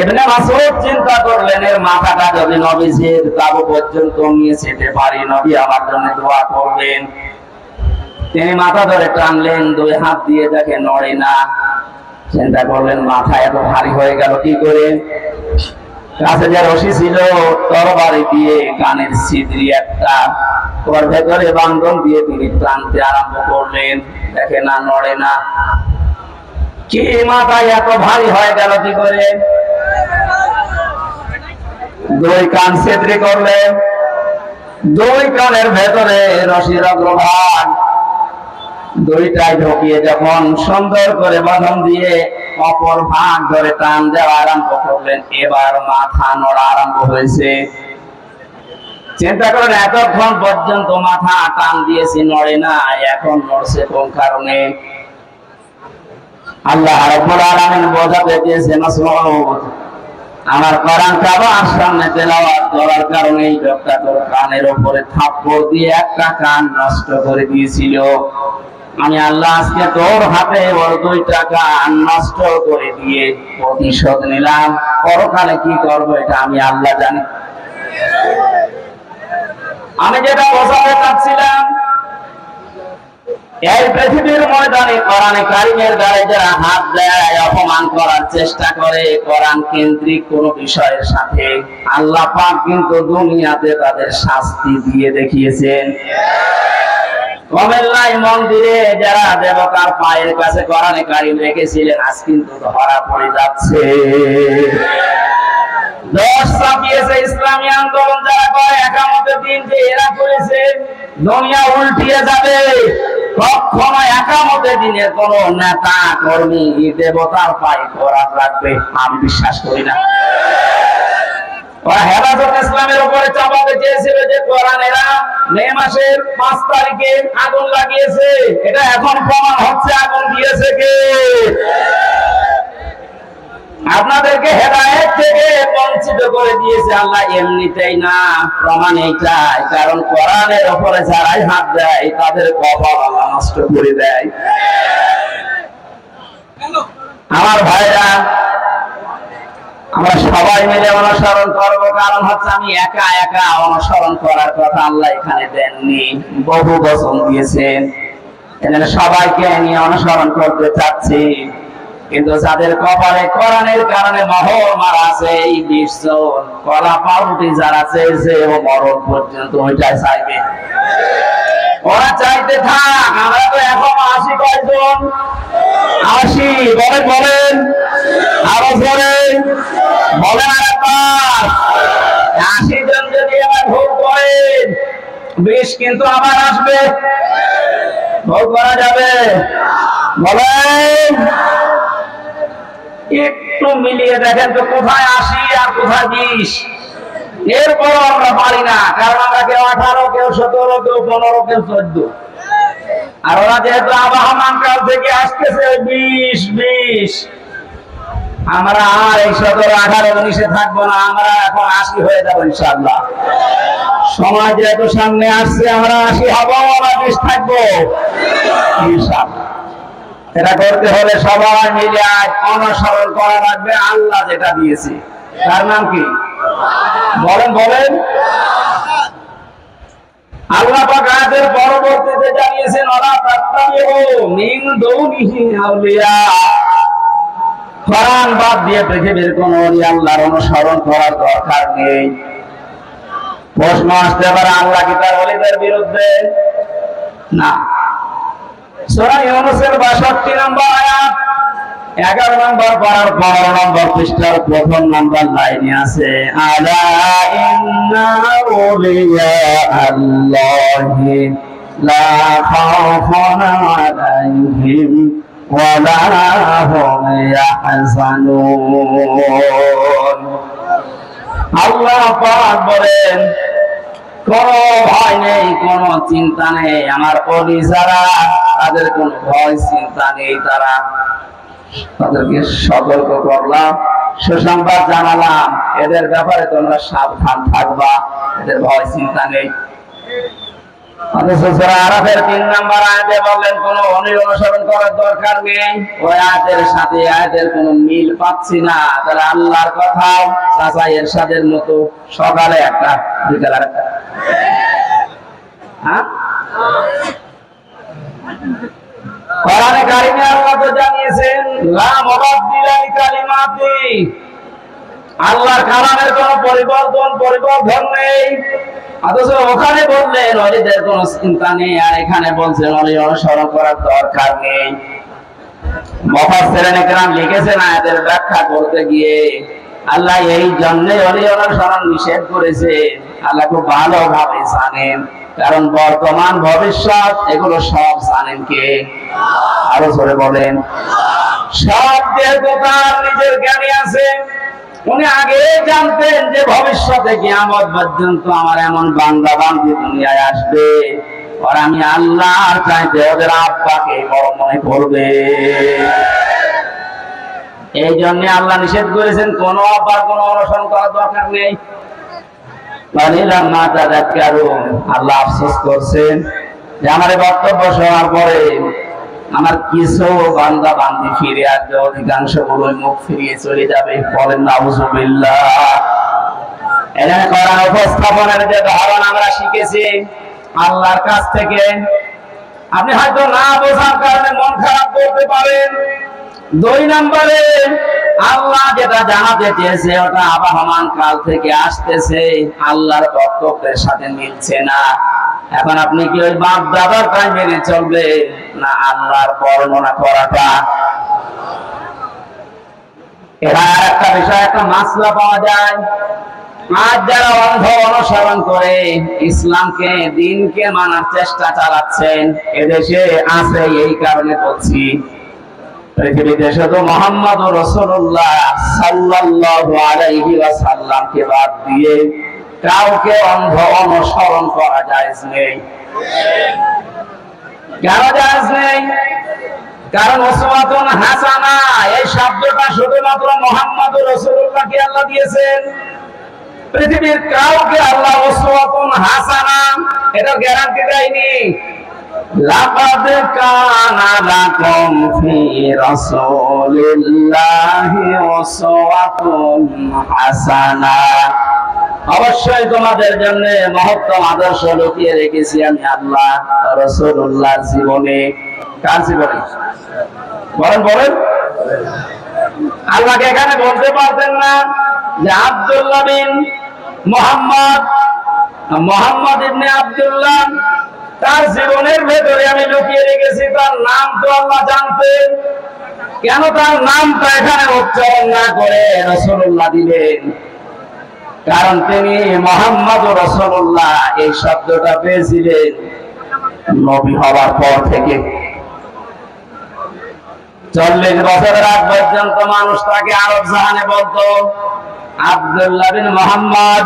ইবনে মাসউদ চিন্তা করলেন, এর মাথাটা যদি নবীজির তাবু পর্যন্ত নিয়ে যেতে পারি, নবী আমার জন্য দোয়া করবেন। তিনি মাথা ধরে টানলেন, 2 হাত দিয়ে দেখে নড়ে না। চিন্তা করলেন, মাথা এত ভারী হয়ে গেল কি করে? কাছে যে রশি ছিল, তরবারি দিয়ে কানের ছিদ্রি একটা, ওর ভেতরে বান্ধন দিয়ে তিনি টানতে আরম্ভ করলেন, দেখে না, নড়ে না। কি মাথা এত ভারী হয়ে গেল কি করে? 2 কান ছিদ্রি করলেন, 2 কানের ভেতরে রশির অগ্রভাগ 2টাই ঢুকিয়ে যখন সুন্দর করে বাঁধন দিয়ে অপর ভাগ ধরে টান দেওয়া আরম্ভ করলেন, এবার মাথা নড়া আরম্ভ হয়েছে। চিন্তা করেন, এতক্ষণ পর্যন্ত মাথা টান দিয়েছি, নড়ে না, এখন নড়ছে কোন কারণে? আল্লাহ রাব্বুল আলামিন বোঝাতে চেয়েছেন, মাসউদ, আমার কোরআন কাবার সামনে তেলাওয়াত করার কারণে এই লোকটা তোর কানের উপরে থাপ্পড় দিয়ে একটা কান নষ্ট করে দিয়েছিল। আমি আল্লাহ আজকে তোর হাতে ওর 2টা কান নষ্ট করে দিয়ে প্রতিশোধ নিলাম। পরকালে কি করবো এটা আমি আল্লাহ জানি। আমি যেটা বোঝাতে চাচ্ছিলাম, এই পৃথিবীর ময়দানে কোরআনে কারিমের গায়ে যারা হাত দেয়, অপমান করার চেষ্টা করে কোরআন কেন্দ্রিক কোন বিষয়ের সাথে, আল্লাহ পাক কিন্তু দুনিয়াতে তাদের শাস্তি দিয়ে দেখিয়েছেন। কুমিল্লায় মন্দিরে যারা দেবতার পায়ের কাছে কোরআনে কারিম রেখেছিলেন আজ কিন্তু ধরা পড়ে যাচ্ছে। দশ ছাপিয়েছে ইসলামী আন্দোলন যারা করে একামতের দিন যে এরা করেছে দুনিয়া উল্টিয়ে যাবে। কখনো একামতের দিনে কোন নেতা কর্মী দেবতার পায়ে কোরআন রাখবে আমি বিশ্বাস করি না। ওরা হেফাজত ইসলামের উপরে চাপাতে চেয়েছিল যে কোরআন এরা মে মাসের 5 তারিখে আগুন লাগিয়েছে, এটা এখন প্রমাণ হচ্ছে আগুন দিয়েছে কে? আপনাদেরকে হেদায়েত থেকে বঞ্চিত করে দিয়েছে আল্লাহ এমনিতেই না, প্রমাণ এইটাই। কারণ কোরআনের উপরে যারাই হাত দেয় তাদের কপাল আল্লাহ নষ্ট করে দেয়। আমার ভাইরা, আমরা সবাই মিলে অনুসরণ করবো, কারণ হচ্ছে আমি একা একা অনুসরণ করার কথা আল্লাহ এখানে দেননি, বহু বচন দিয়েছেন। এখানে সবাইকে নিয়ে অনুসরণ করতে চাচ্ছি, কিন্তু যাদের কপালে কোরআনের কারণে মোহর মারা আছে এই 20 জন, কলা পাউরুটি যারা চেয়েছে ও মরণ পর্যন্ত ওইটাই চাইবে। ওরা চাইতে থাক, আমরা তো এখন 80 কয়জন? 80 বলেন বলেন, আরো বলেন বলেন, আরেকবার 80 জন যদি আবার ভোট করেন 20 কিন্তু আবার আসবে, ভোট করা যাবে? বলেন একটু মিলিয়ে দেখেন তো কোথায় 80 আর কোথায় 20। এরপর আমরা পারি না, কারণ আমরা কেউ 18, কেউ 17, কেউ 15, কেউ 14। আর ওরা যেহেতু আবহমান কাল থেকে আসতেছে 20 আমরা আর এই 17, 18, 19-এ থাকবো না, আমরা এখন 80 হয়ে যাবো ইনশাআল্লাহ। সময় যেহেতু সামনে আসছে আমরা 80 হবো, আমরা 20 থাকবো ইনশাআল্লাহ। এটা করতে হলে সবাই মিলে অনুসরণ করা লাগবে আল্লাহ যেটা দিয়েছে। তার নাম কি? বলেন বলেন। আল্লাহ পাক আয়াতের পরবর্তীতে জানিয়েছেন ওয়ালা তাত্তাবিউ মিন দুনিহি আউলিয়া, কোরআন বাদ দিয়ে পৃথিবীর কোন ওলি আল্লাহর অনুসরণ করার দরকার নেই। প্রশ্ন আসতে পারে আল্লাহ কি তার ওলিদের বিরুদ্ধে? না। সূরা ইউনূসের 62 নম্বর আয়াত 11 নম্বর পারার 15 নম্বর পৃষ্ঠার 1 নম্বর লাইনে আছে আলা ইন্না আউলিয়া আল্লাহি লা খাউফুন আলাইহিম ওয়া লা হুম ইয়াহজানুন। আল্লাহ পাক বলেন কোন ভয় নেই, কোন চিন্তা নেই, আমার ওলি যারা তাদের কোনো ভয় চিন্তা নেই। তাদেরকে সতর্ক করলাম, সুসংবাদ জানালাম, এদের ব্যাপারে তোমরা সাবধান থাকবা, এদের ভয় চিন্তা নেই। সূরা আরাফের 3 নম্বর আয়াতে বললেন কোন অনুসরণ করার দরকার নেই। ওই আয়াতের সাথে আয়াতের কোনো মিল পাচ্ছি না। তাহলে আল্লাহর কথাও চাচা এরশাদের মতো সকালে একটা বিকালে একটা, হ্যাঁ? কোরআনে কারিমে আল্লাহ তো জানিয়েছেন লা মুবাদদিলা লিকালিমাতি, আল্লাহর কালামের কোনো পরিবর্তন নেই। অথচ ওখানে বললেন ওলিদের কোনো চিন্তা নেই, আর এখানে বলছেন ওলি অনুসরণ করার দরকার নেই। মুফাসসিরিনে কেরাম লিখেছেন আয়াতের ব্যাখ্যা করতে গিয়ে আল্লাহ এই জন্যে ওলি অনুসরণ নিষেধ করেছে। আল্লাহ খুব ভালোভাবে জানেন, কারণ বর্তমান ভবিষ্যৎ এগুলো সব জানেন কে? আরো জোরে বলেন। সব যেহেতু তার নিজের জ্ঞানে আছে, উনি আগে জানতেন যে ভবিষ্যতে কিয়ামত পর্যন্ত আমার এমন বান্দা বান্দি দুনিয়ায় আসবে, আর আমি আল্লাহর চাইতে ওদের আব্বাকে বড় মনে করবে। এই জন্য আল্লাহ নিষেধ করেছেন কোন আব্বার কোন অনুসরণ করার দরকার নেই। আল্লাহ আফসোস করছেন যে আমার বক্তব্য শোনার পরে আমার কিছু বান্দা বান্দি ফিরে আসবে, অধিকাংশ গুলো মুখ ফিরিয়ে চলে যাবে। বলেন নাউযুবিল্লাহ। এখানে কোরআন উপস্থাপনের যে ধারণা আমরা শিখেছি আল্লাহর কাছ থেকে, আপনি হয়তো না বোঝার কারণে মন খারাপ করতে পারেন। 2 নম্বরে আল্লাহ যেটা জানাতে চেয়েছে ওটা আবহমান কাল থেকে আসতেছে, আল্লাহর বক্তব্যের সাথে মিলছে না। এখন আপনি কি ওই বাপ দাদার তাই মেনে চলবে না আল্লাহর বর্ণনা করাটা? এরা আর একটা বিষয়, একটা মাসলা পাওয়া যায়। আজ যারা অন্ধ অনুসরণ করে ইসলামকে, দিনকে মানার চেষ্টা চালাচ্ছেন, এদেশে আছে। এই কারণে বলছি, পৃথিবীতে শুধু মুহাম্মদ রাসূলুল্লাহ সাল্লাল্লাহু আলাইহি ওয়াসাল্লামকে বাদ দিয়ে কাউকে অন্ধ অনুসরণ করা জায়েজ নেই। কেন জায়েজ নেই? কারণ উসওয়াতুন হাসানা এই শব্দটা শুধুমাত্র মুহাম্মদ রাসূলুল্লাহকে আল্লাহ দিয়েছেন। পৃথিবীর কাউকে আল্লাহ উসওয়াতুন হাসানা এটা গ্যারান্টি দেয়নি। লাকাদ কানা লাকুম ফি রাসূলিল্লাহি উসওয়াতুন হাসানা, অবশ্যই তোমাদের জন্য মহত্তম আদর্শ লুকিয়ে রেখেছি আমি আল্লাহ রাসূলুল্লাহর জীবনে। কার জীবনে? বলেন বলেন। আল্লাহকে এখানে বলতে পারতেন না যে আব্দুল্লাহ বিন মুহাম্মদ ইবনে আব্দুল্লাহ, তার জীবনের ভেতরে আমি লুকিয়ে রেখেছি, তার নাম তো আল্লাহ জানতেন। কেন তার নামটা এখানে উচ্চারণ না করে রাসূলুল্লাহ দিলেন? কারণ তিনি মুহাম্মদ রাসূলুল্লাহ এই শব্দটা পেয়েছিলেন নবী হওয়ার পর থেকে। 40 বছরের আগ পর্যন্ত মানুষ তাকে আরব জাহানে বলতো আব্দুল্লাহ বিন মুহাম্মদ।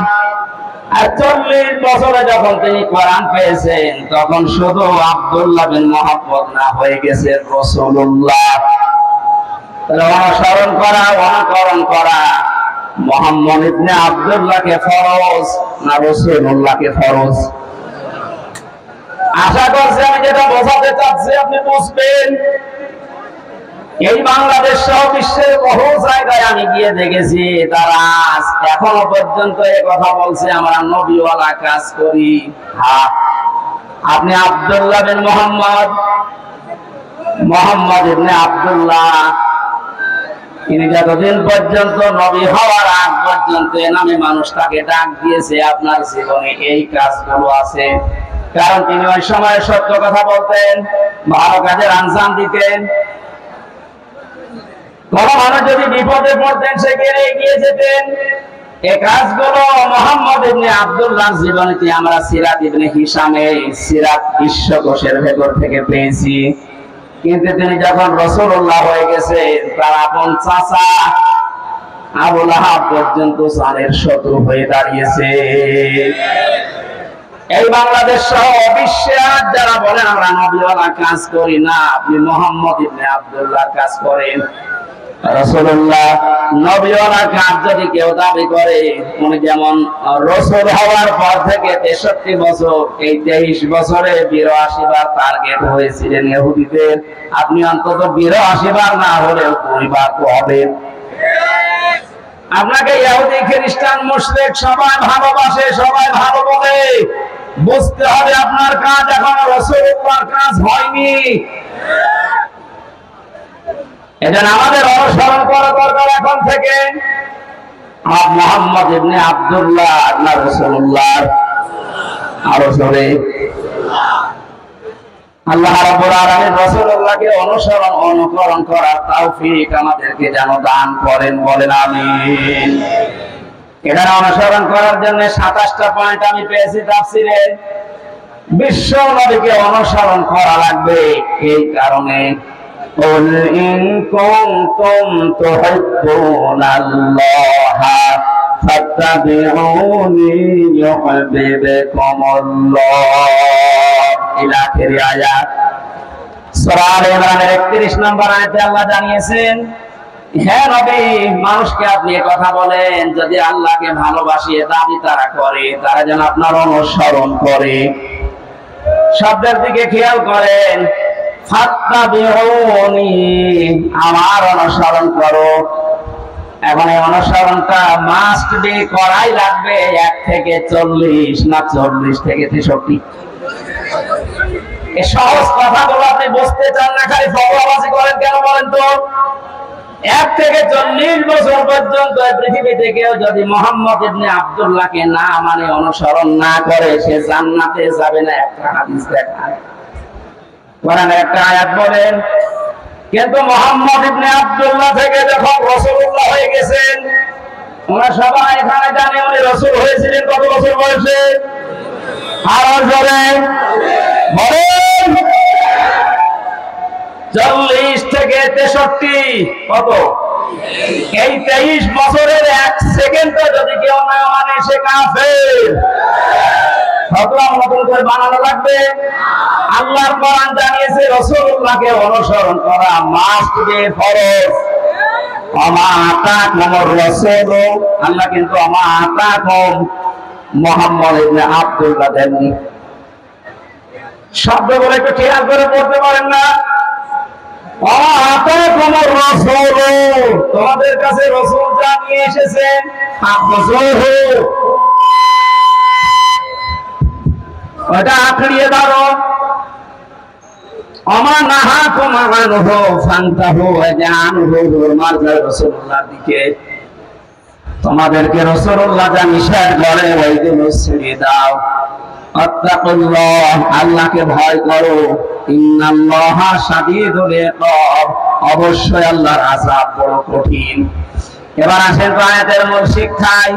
আর 40 বছরে যখন তিনি কোরআন পেয়েছেন তখন শুধু আব্দুল্লাহ বিন মুহাম্মদ না, হয়ে গেছে রাসূলুল্লাহ। অনুসরণ করা, অনুকরণ করা মুহাম্মদ ইবনে আব্দুল্লাহকে ফরজ না রাসূলুল্লাহকে ফরজ? আশা করছি আমি যেটা বোঝাতে চাচ্ছি আপনি বুঝবেন। এই বাংলাদেশ সহ বিশ্বের বহু জায়গায় আমি গিয়ে দেখেছি তারা এখনো পর্যন্ত এই কথা বলছে আমরা নবীওয়ালা কাজ করি। হ্যাঁ, আপনি আব্দুল্লাহ বিন মুহাম্মদ ইবনে আব্দুল্লাহ, তিনি যতদিন পর্যন্ত নবী হওয়ার আগ পর্যন্ত এ নামে মানুষ তাকে ডাক দিয়েছে, আপনার জীবনে এই কাজগুলো আছে। কারণ তিনি ওই সময় সত্য কথা বলতেন, ভালো কাজের আঞ্জাম দিতেন। কোন মানুষ যদি বিপদে পড়তেন সেখানে এগিয়ে যেতেন। এই কাজগুলো মুহাম্মদ ইবনে আব্দুল্লাহর জীবনীতে আমরা সিরাত ইবনে হিশামে সিরাত বিশ্বকোষের ভেতর থেকে পেয়েছি। কিন্তু তিনি যখন রাসূলুল্লাহ হয়ে গেছে, তার আপন চাচা আবু লাহাব পর্যন্ত জানের শত্রু হয়ে দাঁড়িয়েছে। এই বাংলাদেশ সহ বিশ্বে আজ যারা বলেন আমরা নবীওয়ালা কাজ করি না, আপনি মুহাম্মদ ইবনে আব্দুল্লাহর কাজ করেন। রাসূলুল্লাহ নবীওয়ালা কাজ যদি কেউ দাবি করে, উনি যেমন রাসূল হওয়ার পর থেকে 63 বছর, এই 23 বছরে 82 বার টার্গেট হয়েছিলেন ইহুদিদের, আপনি অন্তত 82 বার না হলেও 2 বার তো হবে। আপনাকে ইহুদি খ্রিস্টান মুশরিক সবাই ভালোবাসে, সবাই ভালো বলে, বুঝতে হবে আপনার কাজ এখন রাসূলুল্লাহর কাজ হয়নি। এজন্য আমাদের অনুসরণ করা দরকার এখন থেকে মুহাম্মদ ইবনে আব্দুল্লাহ না রাসূলুল্লাহ। আরো জোরে আল্লাহ রাব্বুল আলামিন রাসূলুল্লাহকে অনুসরণ অনুকরণ করার তৌফিক আমাদেরকে যেন দান করেন, বলেন আমিন। এখানে অনুসরণ করার জন্য 27টা পয়েন্ট আমি পেয়েছি তাফসীরে। বিশ্ব নবীকে অনুসরণ করা লাগবে এই কারণে, قل إن كنتم تحبون الله فاتبعوني يحببكم الله إلى آخر آيات। সূরা আলে ইমরানের 31 নম্বর আয়াতে আল্লাহ জানিয়েছেন, হে নবী, মানুষকে আপনি কথা বলেন যদি আল্লাহকে ভালোবাসিয়ে দাবি তারা করে, তারা যেন আপনার অনুসরণ করে। শব্দের দিকে খেয়াল করেন, ফাত্তাবিউনি, আমার অনুসরণ করো। এখন এই অনুসরণটা মাস্ট বি করাই লাগবে 1 থেকে 40 না 40 থেকে 63। এই সহজ কথাগুলো আপনি বুঝতে চান না, খালি ফটোবাজি করেন কেন বলেন তো? 1 থেকে 40 বছর পর্যন্ত পৃথিবীতে কেউ যদি মুহাম্মদ ইবনে আব্দুল্লাহকে না মানে অনুসরণ না করে সে জান্নাতে যাবে না। একটা হাদিস দেখান, কোরআনের একটা আয়াত বলেন। কিন্তু মুহাম্মদ ইবনে আব্দুল্লাহ থেকে যখন রাসূলুল্লাহ হয়ে গেছেন, ওরা সবাই এখানে জানে উনি রাসূল হয়েছিলেন কত বছর বয়সে? আরো জোরে বলেন। 40 থেকে 63, কত? এই 23 বছরের 1 সেকেন্ডে যদি কেউ না মানে সে কাফের। ফতোয়া নতুন করে বানানো লাগবে? আল্লাহর কোরআন জানিয়েছে রাসূলুল্লাহকে অনুসরণ করা মাস্ট বি ফরজ। আমা আতাকুমুর রাসূল, আল্লাহ কিন্তু আমা আতাকুম মুহাম্মদ ইবনে আব্দুল্লাহ দেননি। শব্দগুলো একটু খেয়াল করে পড়তে পারেন না? তোমাদের কাছে রাসূল যা নিয়ে এসেছেন ওটা আঁকড়িয়ে ধরো। রাসূলুল্লাহর দিকে তোমাদেরকে রাসূলুল্লাহ যা নিষেধ করে ওইগুলো ছেড়ে দাও। আত্তাকুল্লাহ, আল্লাহকে ভয় করো। ইন্নাল্লাহা শাদীদুল ইকাব, অবশ্যই আল্লাহর আযাব বড় কঠিন। এবার আসেন আয়াতের মূল শিক্ষায়।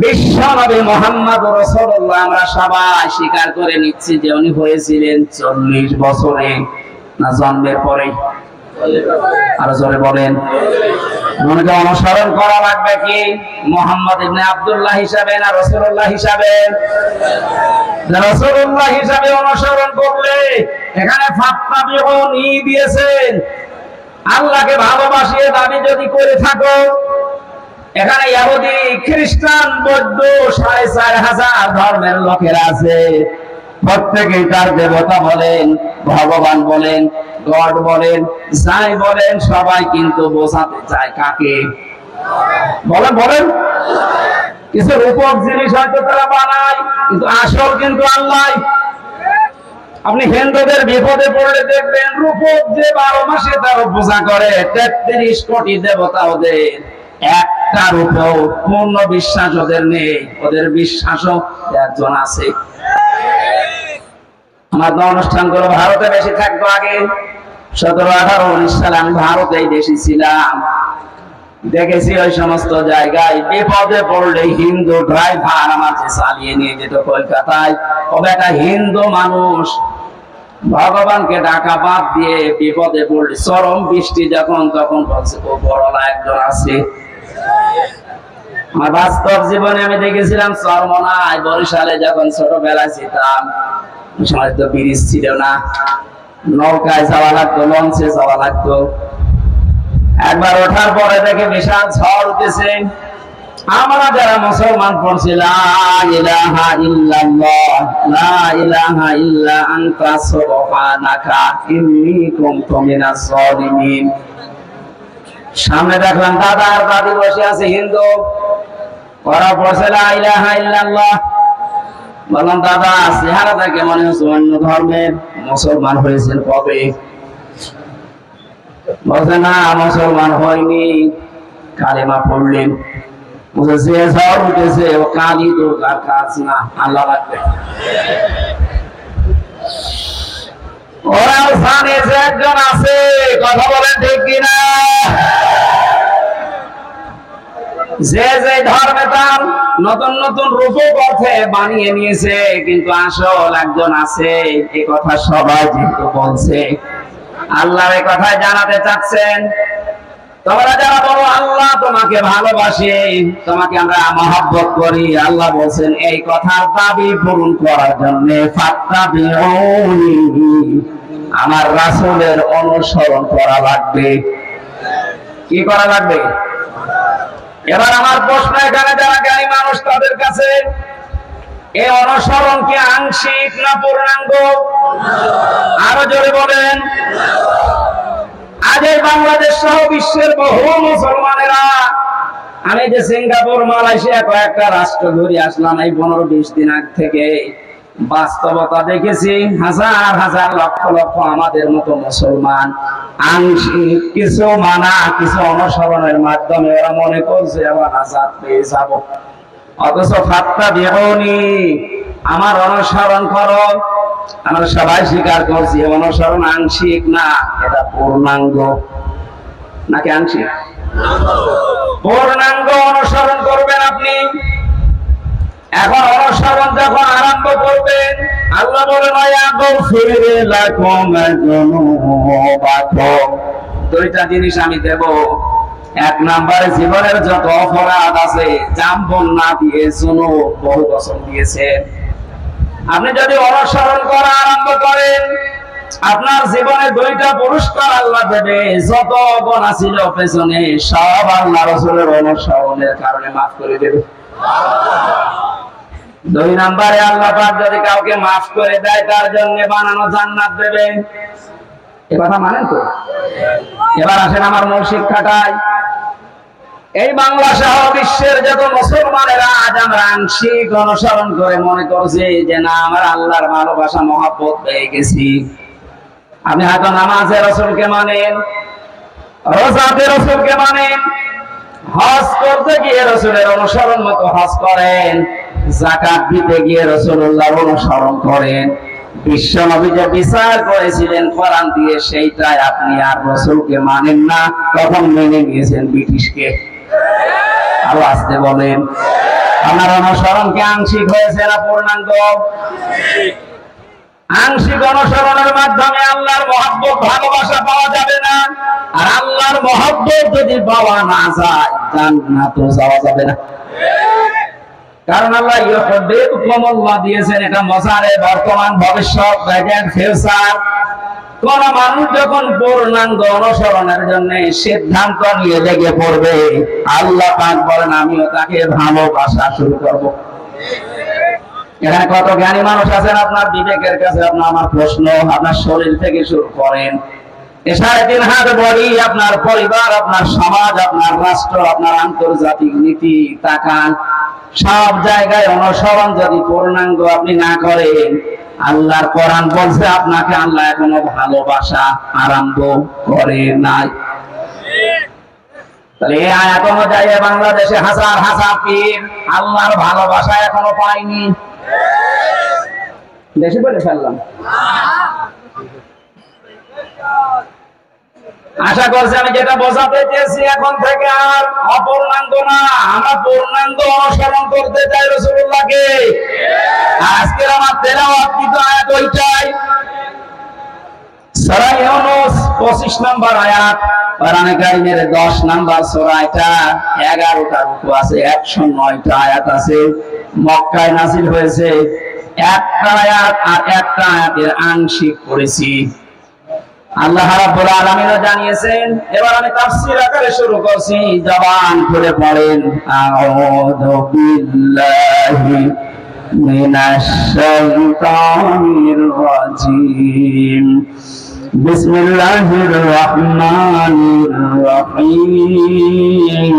বিশ্ব নবী মুহাম্মদ রাসূলুল্লাহ আমরা সবাই স্বীকার করে নিচ্ছি যে উনি হয়েছিলেন 40 বছরে, না জন্মের পরে? আরো জোরে বলেন। ওনাকে অনুসরণ করা লাগবে কি মুহাম্মদ ইবনে আব্দুল্লাহ হিসাবে না রাসূলুল্লাহ হিসাবে? রাসূলুল্লাহ হিসাবে অনুসরণ করলে এখানে ফাত্তাবিউনি দিয়েছেন। আল্লাহকে ভালোবাসিয়ে দাবি যদি করে থাকো, এখানে ইহুদি খ্রিস্টান বৌদ্ধ 4500 ধর্মের লোকেরা আছে। প্রত্যেকেই তার দেবতা বলেন, ভগবান বলেন, গড বলেন, যাই বলেন সবাই কিন্তু বোঝাতে চায় কাকে? বলেন বলেন। কিছু রূপক জিনিস হয়তো তারা বানায়, কিন্তু আসল কিন্তু আল্লাহ। আপনি হিন্দুদের বিপদে পড়লে দেখবেন রূপক যে 12 মাসে তার পূজা করে, 33 কোটি দেবতা ওদের, একটা রূপক পূর্ণ বিশ্বাস ওদের নেই। ওদের বিশ্বাসও একজন আছে। আমার অনুষ্ঠানগুলো ভারতে বেশি থাকতো আগে। 17, 18, 19 সালে আমি ভারতেই বেশি ছিলাম। দেখেছি ওই সমস্ত জায়গায় বিপদে পড়লে হিন্দু ড্রাইভার আমাকে চালিয়ে নিয়ে যেত কলকাতায়। তবে একটা হিন্দু মানুষ ভগবানকে ডাকা বাদ দিয়ে বিপদে পড়লে, চরম বৃষ্টি যখন, তখন বলছে ও বড়লা একজন আছে। আমার বাস্তব জীবনে আমি দেখেছিলাম চরমনায়, বরিশালে যখন ছোটবেলায় ছিলাম। সময় তো ব্রিজ ছিল না, নৌকায় যাওয়া লাগতো, লঞ্চে যাওয়া লাগতো। একবার ওঠার পরে দেখে বিশাল ঝড় উঠেছে। আমরা যারা মুসলমান পড়ছি লা ইলাহা ইল্লাল্লাহ লা ইলাহা ইল্লা আনতা সুবহানাকা ইন্নী কুনতু মিনাজ জালিমিন। সামনে দেখলাম দাদা আর দাদি বসে আছে হিন্দু, ওরা পড়ছে লা ইলাহা ইল্লাল্লাহ। বললাম দাদা চেহারাটা কেমন হচ্ছে অন্য ধর্মের, মুসলমান হয়েছেন কবে? বলছে না মুসলমান হয়নি, কালেমা পড়লেন। যে ঝড় উঠেছে ও কালী দুর্গার কাজ না, আল্লাহ রাখবে। ওরাও জানে যে একজন আছে, কথা বলেন ঠিক কিনা? যে যে ধর্মে তার নতুন নতুন রূপক অর্থে বানিয়ে নিয়েছে, কিন্তু আসল একজন আছে। এই কথা সবাই যেহেতু বলছে, আল্লাহর এই কথা জানাতে চাচ্ছেন। তোমরা যারা বলো আল্লাহ তোমাকে ভালোবাসে, তোমাকে আমরা মহব্বত করি, আল্লাহ বলছেন এই কথার দাবি পূরণ করার জন্য ফাত্তাবিউনি, আমার রাসূলের অনুসরণ করা লাগবে। কি করা লাগবে? এবার আমার প্রশ্ন, এখানে যারা জ্ঞানী মানুষ তাদের কাছে এই অনুসরণ কি আংশিক না পূর্ণাঙ্গ? আরো জোরে বলেন। আজ এই বাংলাদেশ সহ বিশ্বের বহু মুসলমানেরা, আমি যে সিঙ্গাপুর, মালয়েশিয়া কয়েকটা রাষ্ট্র ঘুরে আসলাম এই 15-20 দিন আগ থেকে, বাস্তবতা দেখেছি হাজার হাজার লক্ষ লক্ষ আমাদের মতো মুসলমান আংশিক কিছু মানা, কিছু অনুসরণের মাধ্যমে ওরা মনে করছে আমার আজাদ পেয়ে যাব। অথচ ফাত্তাবিউনি, আমার অনুসরণ করো। আমরা সবাই স্বীকার করছি অনুসরণ আংশিক না, এটা পূর্ণাঙ্গ। নাকি আংশিক? পূর্ণাঙ্গ অনুসরণ করবেন আপনি। এখন অনুসরণ যখন আরম্ভ করবেন, আল্লাহ বলেন দুইটা জিনিস আমি দেব। এক নাম্বারে জীবনের যত অপরাধ আছে জাম্বন না দিয়ে শুনো বহু বছর দিয়েছে। আপনি যদি অনুসরণ করা আরম্ভ করেন, আপনার জীবনে দুইটা পুরস্কার আল্লাহ দেবে। যত গুনাহ ছিল পেছনে সব আল্লাহ রাসূলের অনুসরণের কারণে মাফ করে দেবে। দুই নম্বরে আল্লাহ পাক যদি কাউকে মাফ করে দেয়, তার জন্য বানানো জান্নাত দেবে। এ কথা মানেন তো? এবার আসেন আমার মূল শিক্ষাটাই। এই বাংলা সহ বিশ্বের যত মুসলমানেরা আজ আমরা আংশিক অনুসরণ করে মনে করছি যে না আমরা আল্লাহর ভালোবাসা মহব্বত পেয়ে গেছি। আপনি হয়তো নামাজে রাসূলকে মানেন, রোজাতে রাসূলকে মানেন, হজ করতে গিয়ে রাসূলের অনুসরণ মতো হজ করেন, যাকাত দিতে গিয়ে রাসূলুল্লাহর অনুসরণ করেন। বিশ্ব নবী যে বিচার করেছিলেন কোরআন দিয়ে, সেইটাই আপনি আর রাসূলকে মানেন না, তখন মেনে নিয়েছেন ব্রিটিশকে। আরো আসতে বলেন, আপনার অনুসরণ কি আংশিক হয়েছে না পূর্ণাঙ্গ? আংশিক অনুসরণের মাধ্যমে আল্লাহর মহব্বত ভালোবাসা পাওয়া যাবে না। আর আল্লাহর মহব্বত যদি পাওয়া না যায়, জান্নাতও যাওয়া যাবে না। কারণ আল্লাহ ইউহিব্বুকুমুল্লাহ দিয়েছেন, এটা মজারে বর্তমান ভবিষ্যৎ প্রেজেন্ট ফিউচার। কোন মানুষ যখন পূর্ণাঙ্গ অনুসরণের জন্য সিদ্ধান্ত নিয়ে লেগে পড়বে, আল্লাহ পাক বলেন আমিও তাকে ভালোবাসা শুরু করব। এখানে কত জ্ঞানী মানুষ আছেন আপনার বিবেকের কাছে? আপনার আমার প্রশ্ন, আপনার শরীর থেকে শুরু করেন, ৩.৫ হাত বডি, আপনার পরিবার, আপনার সমাজ, আপনার রাষ্ট্র, আপনার আন্তর্জাতিক নীতি তাকান, সব জায়গায় অনুসরণ যদি পূর্ণাঙ্গ আপনি না করেন, আল্লাহর কোরআন বলছে আপনাকে আল্লাহ এখনো ভালোবাসা আরম্ভ করে নাই। তাহলে এই আয়াত অনুযায়ী বাংলাদেশে হাজার হাজার পীর আল্লাহর ভালোবাসা এখনো পায়নি। বেশি বলে ফেললাম? আশা করছি আমি যেটা বোঝাতে চেয়েছি এখন থেকে আর অপূর্ণাঙ্গ না, আমরা পূর্ণাঙ্গ অনুসরণ করতে চাই রাসূলুল্লাহকে। আজকের আমার তেলাওয়াত কিন্তু আয়াত ওইটাই, সূরা ইউনূস 25 নম্বর আয়াত, কোরআনে কারীমের 10 নম্বর সূরা, এটা 11টা রুকু আছে, 109টা আয়াত আছে। মক্কায় নাযিল হয়েছে। একটা আয়াত আর একটা আয়াতের আংশিক পড়েছি। আল্লাহ রাব্বুল আলামিন জানিয়েছেন। এবার আমি তাফসীর আকারে শুরু করছি, জবান খুলে পড়েন। আউযু বিল্লাহি মিনাশ শাইতানির রাজীম। বিসমিল্লাহির রহমানির রহিম।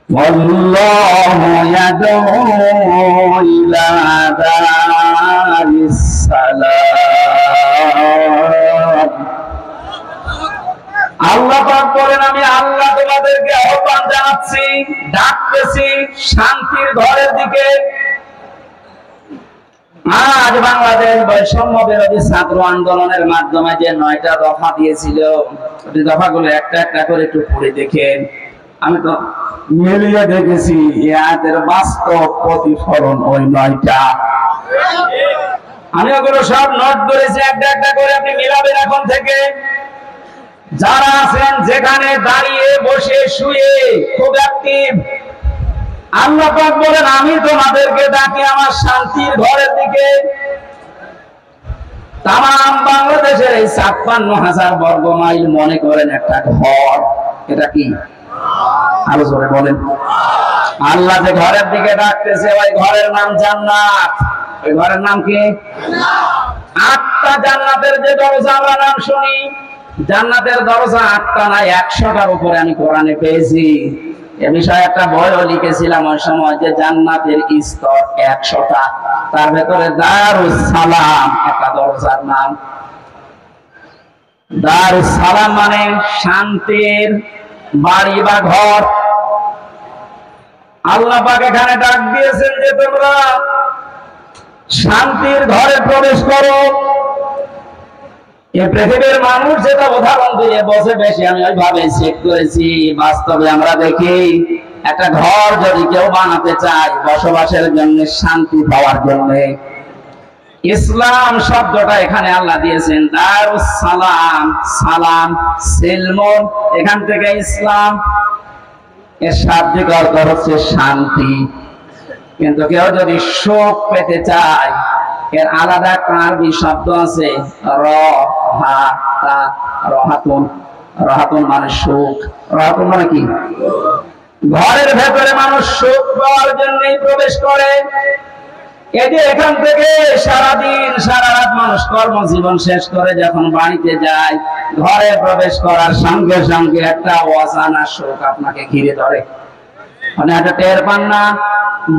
والله يدعو إلى دار السلام। আল্লাহ পাক বলেন আমি আল্লাহ তোমাদেরকে আহ্বান জানাচ্ছি, ডাকতেছি শান্তির ঘরের দিকে। আজ বাংলাদেশ বৈষম্য বিরোধী ছাত্র আন্দোলনের মাধ্যমে যে 9টা দফা দিয়েছিল, ওই দফাগুলো একটা একটা করে একটু পড়ে দেখেন। আমি তো মিলিয়ে দেখেছি এর বাস্তব প্রতিফলন ওই 9টা। আমি ওগুলো সব নোট করেছি, একটা একটা করে আপনি মিলাবেন এখন থেকে। যারা আছেন যেখানে দাঁড়িয়ে বসে শুয়ে খুব অ্যাক্টিভ, আল্লাহ পাক বলেন আমি তোমাদেরকে ডাকি আমার শান্তির ঘরের দিকে। তামাম বাংলাদেশের এই ৫৬,০০০ বর্গ মাইল মনে করেন একটা ঘর। এটা কি? আরো জোরে বলেন। আল্লাহ যে ঘরের দিকে ডাকতেছে, ওই ঘরের নাম জান্নাত। ওই ঘরের নাম কি? 8টা জান্নাতের যে দরজা আমরা নাম শুনি, জান্নাতের দরজা 8টা না 100টার উপরে আমি কোরআনে পেয়েছি। এ বিষয়ে একটা বইও লিখেছিলাম ওই সময়, যে জান্নাতের স্তর 100টা, তার ভেতরে দারুস সালাম একটা দরজার নাম। দারুস সালাম মানে শান্তির বাড়ি বা ঘর। আল্লাহ পাক এখানে ডাক দিয়েছেন যে তোমরা শান্তির ঘরে প্রবেশ করো। এই পৃথিবীর মানুষ যেটা উদাহরণ দিয়ে বসে বেশি, আমি ওইভাবে চেক করেছি, বাস্তবে আমরা দেখি একটা ঘর যদি কেউ বানাতে চায় বসবাসের জন্য, শান্তি পাওয়ার জন্য, ইসলাম শব্দটা এখানে আল্লাহ দিয়েছেন দারুস সালাম। সালাম সিলমুন, এখান থেকে ইসলাম, এর শাব্দিক অর্থ হচ্ছে শান্তি। কিন্তু কেউ যদি সুখ পেতে চায়, এর আলাদা একটা আরবি শব্দ আছে রহাতুন। রহাতুন মানে সুখ। রহাতুন মানে কি? ঘরের ভেতরে মানুষ সুখ পাওয়ার জন্যই প্রবেশ করে। এই যে এখান থেকে সারাদিন সারা রাত মানুষ কর্মজীবন শেষ করে যখন বাড়িতে যায়, ঘরে প্রবেশ করার সঙ্গে সঙ্গে একটা অজানা সুখ আপনাকে ঘিরে ধরে, মানে একটা টের পান না।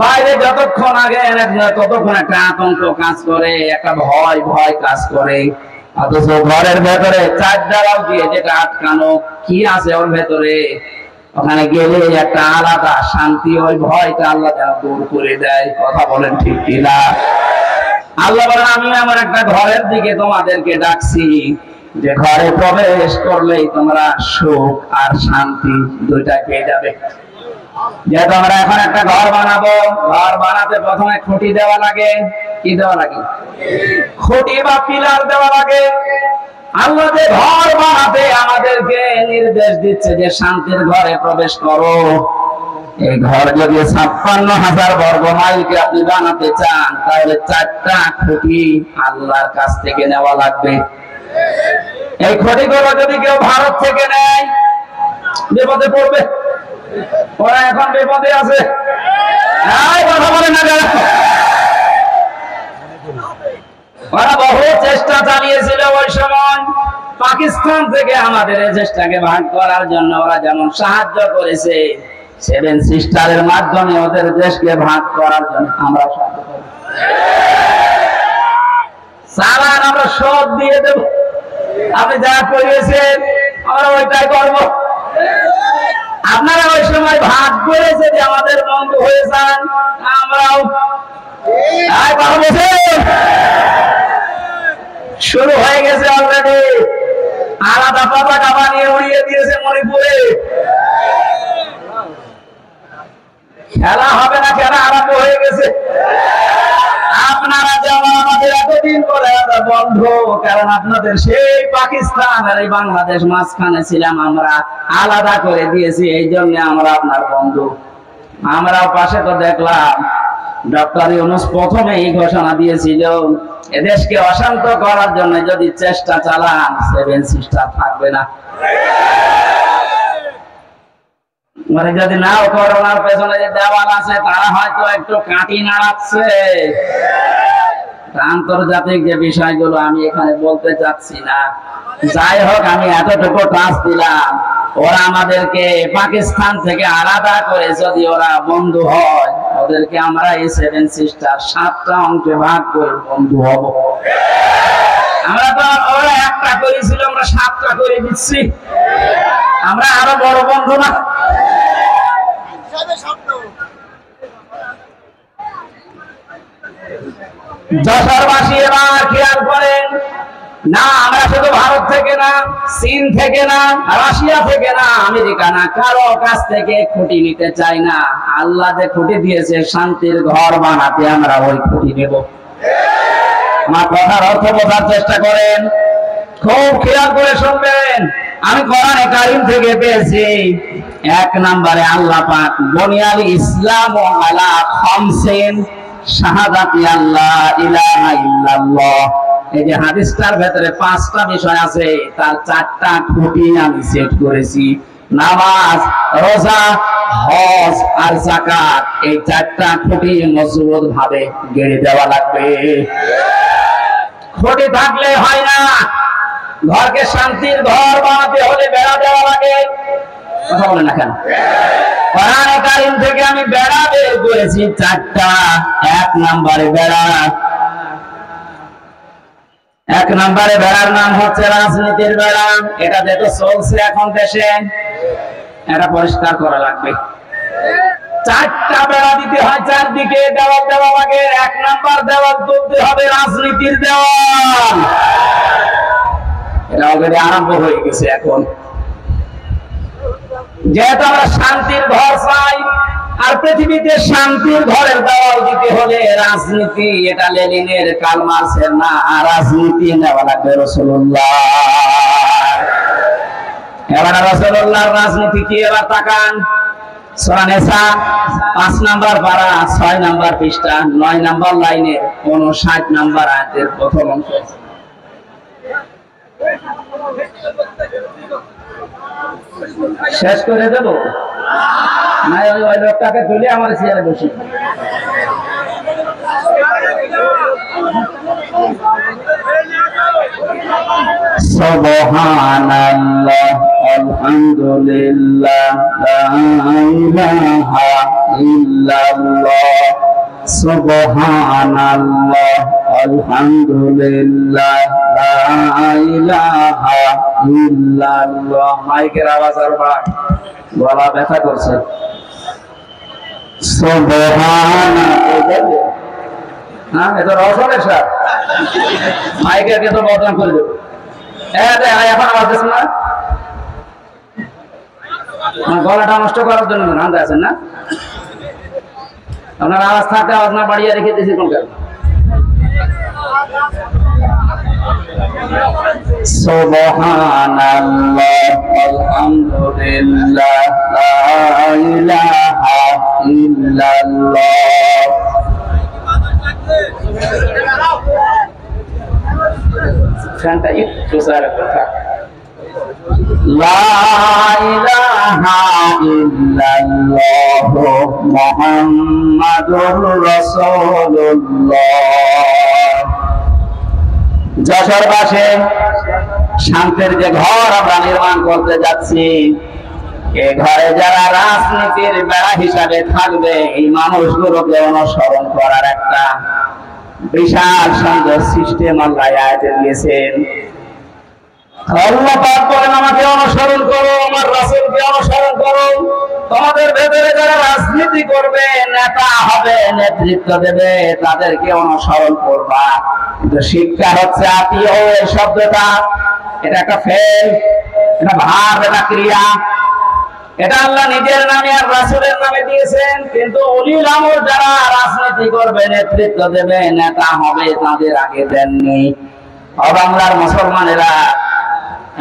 বাইরে যতক্ষণ আগে ততক্ষণ একটা আতঙ্ক কাজ করে, একটা ভয় ভয় কাজ করে, অথচ ঘরের ভেতরে 4 দেওয়াল দিয়ে যেটা আটকানো, কি আছে ওর ভেতরে, ওখানে গেলে একটা আলাদা শান্তি, ওই ভয়টা আল্লাহ যেন দূর করে দেয়। কথা বলেন ঠিক কিনা? আল্লাহ বলেন আমি আমার একটা ঘরের দিকে তোমাদেরকে ডাকছি, যে ঘরে প্রবেশ করলেই তোমরা সুখ আর শান্তি দুইটা পেয়ে যাবে। যেহেতু আমরা এখন একটা ঘর বানাবো, ঘর বানাতে প্রথমে খুঁটি দেওয়া লাগে। কি দেওয়া লাগে? খুঁটি বা পিলার দেওয়া লাগে। আল্লাহ যে ঘর বানাতে আমাদেরকে নির্দেশ দিচ্ছে যে শান্তির ঘরে প্রবেশ করো, এই ঘর যদি 56,000 বর্গ মাইলকে আপনি বানাতে চান, তাহলে 4টা খুঁটি আল্লাহর কাছ থেকে নেওয়া লাগবে। এই খুঁটিগুলো যদি কেউ ভারত থেকে নেয়, বিপদে পড়বে। ওরা এখন বিপদে আছে। কথা বলে না, ওরা বহু চেষ্টা চালিয়েছিল ওই সময় পাকিস্তান থেকে আমাদের এই দেশটাকে ভাগ করার জন্য। ওরা যেমন সাহায্য করেছে 7 সিস্টারের মাধ্যমে ওদের দেশকে ভাগ করার জন্য আমরা সাহায্য করি। সালান আমরা সব দিয়ে দেব, আপনি যা করিয়েছেন আমরা ওইটাই করব। আপনারা ওই সময় ভাগ করেছে যে আমাদের বন্ধু হয়ে যান, আমরাও শুরু হয়ে গেছে অলরেডি। আলাদা পতাকা বানিয়ে উড়িয়ে দিয়েছে মণিপুরে। খেলা হবে না, খেলা আরম্ভ হয়ে গেছে। আপনারা যেমন আমাদের এতদিন করে বন্ধু, কারণ আপনাদের সেই পাকিস্তান আর এই বাংলাদেশ মাঝখানে ছিলাম, আমরা আলাদা করে দিয়েছি, এই জন্য আমরা আপনার বন্ধু। আমরা পাশে তো দেখলাম ডক্টর ইউনূস প্রথমে এই ঘোষণা দিয়েছিল, এদেশকে অশান্ত করার জন্য যদি চেষ্টা চালান 7 সিস্টার থাকবে না। মানে যদি নাও করোনার পেছনে যে দেওয়াল আছে, তারা হয়তো একটু কাটি নাড়াচ্ছে। আন্তর্জাতিক যে বিষয়গুলো আমি এখানে বলতে চাচ্ছি না, যাই হোক, আমি এতটুকু টাচ দিলাম, ওরা আমাদেরকে পাকিস্তান থেকে আলাদা করে যদি ওরা বন্ধু হয়, ওদেরকে আমরা এই 7 সিস্টার 7টা অংশে ভাগ করে বন্ধু হব। আমরা তো ওরা একটা করেছিল, আমরা 7টা করে দিচ্ছি, আমরা আরো বড় বন্ধু না? যশোরবাসী এবার খেয়াল করেন, না আমরা শুধু ভারত থেকে না, চীন থেকে না, রাশিয়া থেকে না, আমেরিকা না, কারো কাছ থেকে খুঁটি নিতে চাই না। আল্লাহ যে খুঁটি দিয়েছে শান্তির ঘর বানাতে, আমরা ওই খুঁটি নেব। আমার কথার অর্থ বোঝার চেষ্টা করেন, খুব খেয়াল করে শুনবেন। আমি কোরআনে কারীম থেকে পেয়েছি, 1 নম্বরে আল্লাহ পাক বুনিয়াল ইসলাম আলা খামসিন শাহাদাতি আল্লাহ ইলাহা ইল্লাল্লাহ। এই যে হাদিসটার ভেতরে 5টা বিষয় আছে, তার 4টা খুঁটি আমি সেট করেছি। নামাজ, রোজা, হজ আর যাকাত, এই 4টা খুঁটি মজবুত ভাবে গেড়ে দেওয়া লাগবে। খুঁটি থাকলে হয় না। ঘরকে শান্তির ঘর বানাতে হলে বেড়া দেওয়া লাগে। কথা বলেন না কেন? কোরআনে কারীম থেকে আমি বেড়া বের করেছি চারটা। এক নম্বরে বেড়া, এক নম্বরে বেড়ার নাম হচ্ছে রাজনীতির বেড়া। এটা যেটা চলছে এখন দেশে, এটা পরিষ্কার করা লাগবে। চারটা বেড়া দিতে হয়, চারদিকে দেওয়াল দেওয়া লাগে। এক নাম্বার দেওয়াল তুলতে হবে রাজনীতির দেওয়াল। এটা অলরেডি আরম্ভ হয়ে গেছে। এখন যেহেতু আমরা শান্তির ঘর চাই, আর পৃথিবীতে শান্তির ঘরের দেওয়াল দিতে হলে রাজনীতি, এটা লেনিনের কার্ল মার্ক্সের না, রাজনীতি নেওয়া লাগবে রাসূলুল্লাহ। এবার রাসূলুল্লাহর রাজনীতি কি? এবার তাকান সূরা নিসা 5 নাম্বার পারা 6 নাম্বার পৃষ্ঠা 9 নাম্বার লাইনে 59 নাম্বার আয়াতের প্রথম অংশ। শেষ করে দেব না? ওই লোকটাকে তুলে আমার চেয়ারে বসি। সুবহানাল্লাহ আলহামদুলিল্লাহ লা ইলাহা ইল্লাল্লাহ। সুবহানাল্লাহ আলহামদুলিল্লাহ লা ইলাহা ইল্লাল্লাহ। মাইকের আওয়াজ আর বাড়, গলা ব্যথা করছে। সুবহানাল্লাহ, হ্যাঁ এটা রসনের সাথে মাইকের কে তো বদনাম করে দেবো। এখন আওয়াজ দিচ্ছেন না, গলাটা নষ্ট করার জন্য আনতে আছেন না? আপনার আওয়াজ থাকতে আওয়াজ না বাড়িয়ে রেখে দিয়েছি কোন কারণে? সুবহানাল্লাহ আলহামদুলিল্লাহ লা ইলাহা ইল্লাল্লাহ। ফ্যানটা একটু সারা কথা। লা ইলাহা ইল্লাল্লাহ মুহাম্মাদুর রাসূলুল্লাহ। যশোর পাশে শান্তির যে ঘর আমরা নির্মাণ করতে যাচ্ছি, এই ঘরে যারা রাজনীতির বেড়া হিসাবে থাকবে, এই মানুষগুলোকে অনুসরণ করার একটা বিশাল সুন্দর সিস্টেম আল্লাহ আয়াতে দিয়েছেন। আল্লাহ পাক বলেন, আমাকে অনুসরণ করো, আমার রাসূলকে অনুসরণ করো। তোমাদের ভেতরে যারা রাজনীতি করবে, নেতা হবে, নেতৃত্ব দেবে, তাদেরকে অনুসরণ করবা। কিন্তু শিক্ষা হচ্ছে আতিও, এই শব্দটা এটা একটা ফেল, এটা ভাব, এটা ক্রিয়া। এটা আল্লাহ নিজের নামে আর রাসূলের নামে দিয়েছেন। কিন্তু উলিল আমর যারা রাজনীতি করবে, নেতৃত্ব দেবে, নেতা হবে, তাদের আগে দেননি। বাংলার মুসলমানেরা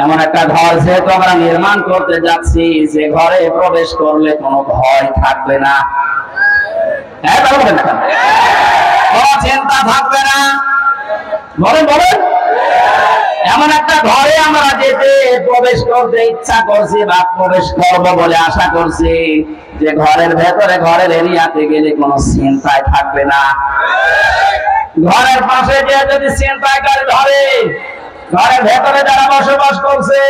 এমন একটা ঘর যেহেতু আমরা নির্মাণ করতে যাচ্ছি, যে ঘরে প্রবেশ করলে কোনো ভয় থাকবে না, কোনো চিন্তা থাকবে না। বলেন বলেন, এমন একটা ঘরে আমরা যেতে প্রবেশ করতে ইচ্ছা করছি বা প্রবেশ করব বলে আশা করছি, যে ঘরের ভেতরে, ঘরের এরিয়াতে গেলে কোনো চিন্তায় থাকবে না। ঘরের পাশে যে যদি চিন্তাকারী ধরে, ঘরের ভেতরে যারা বসবাস করছে,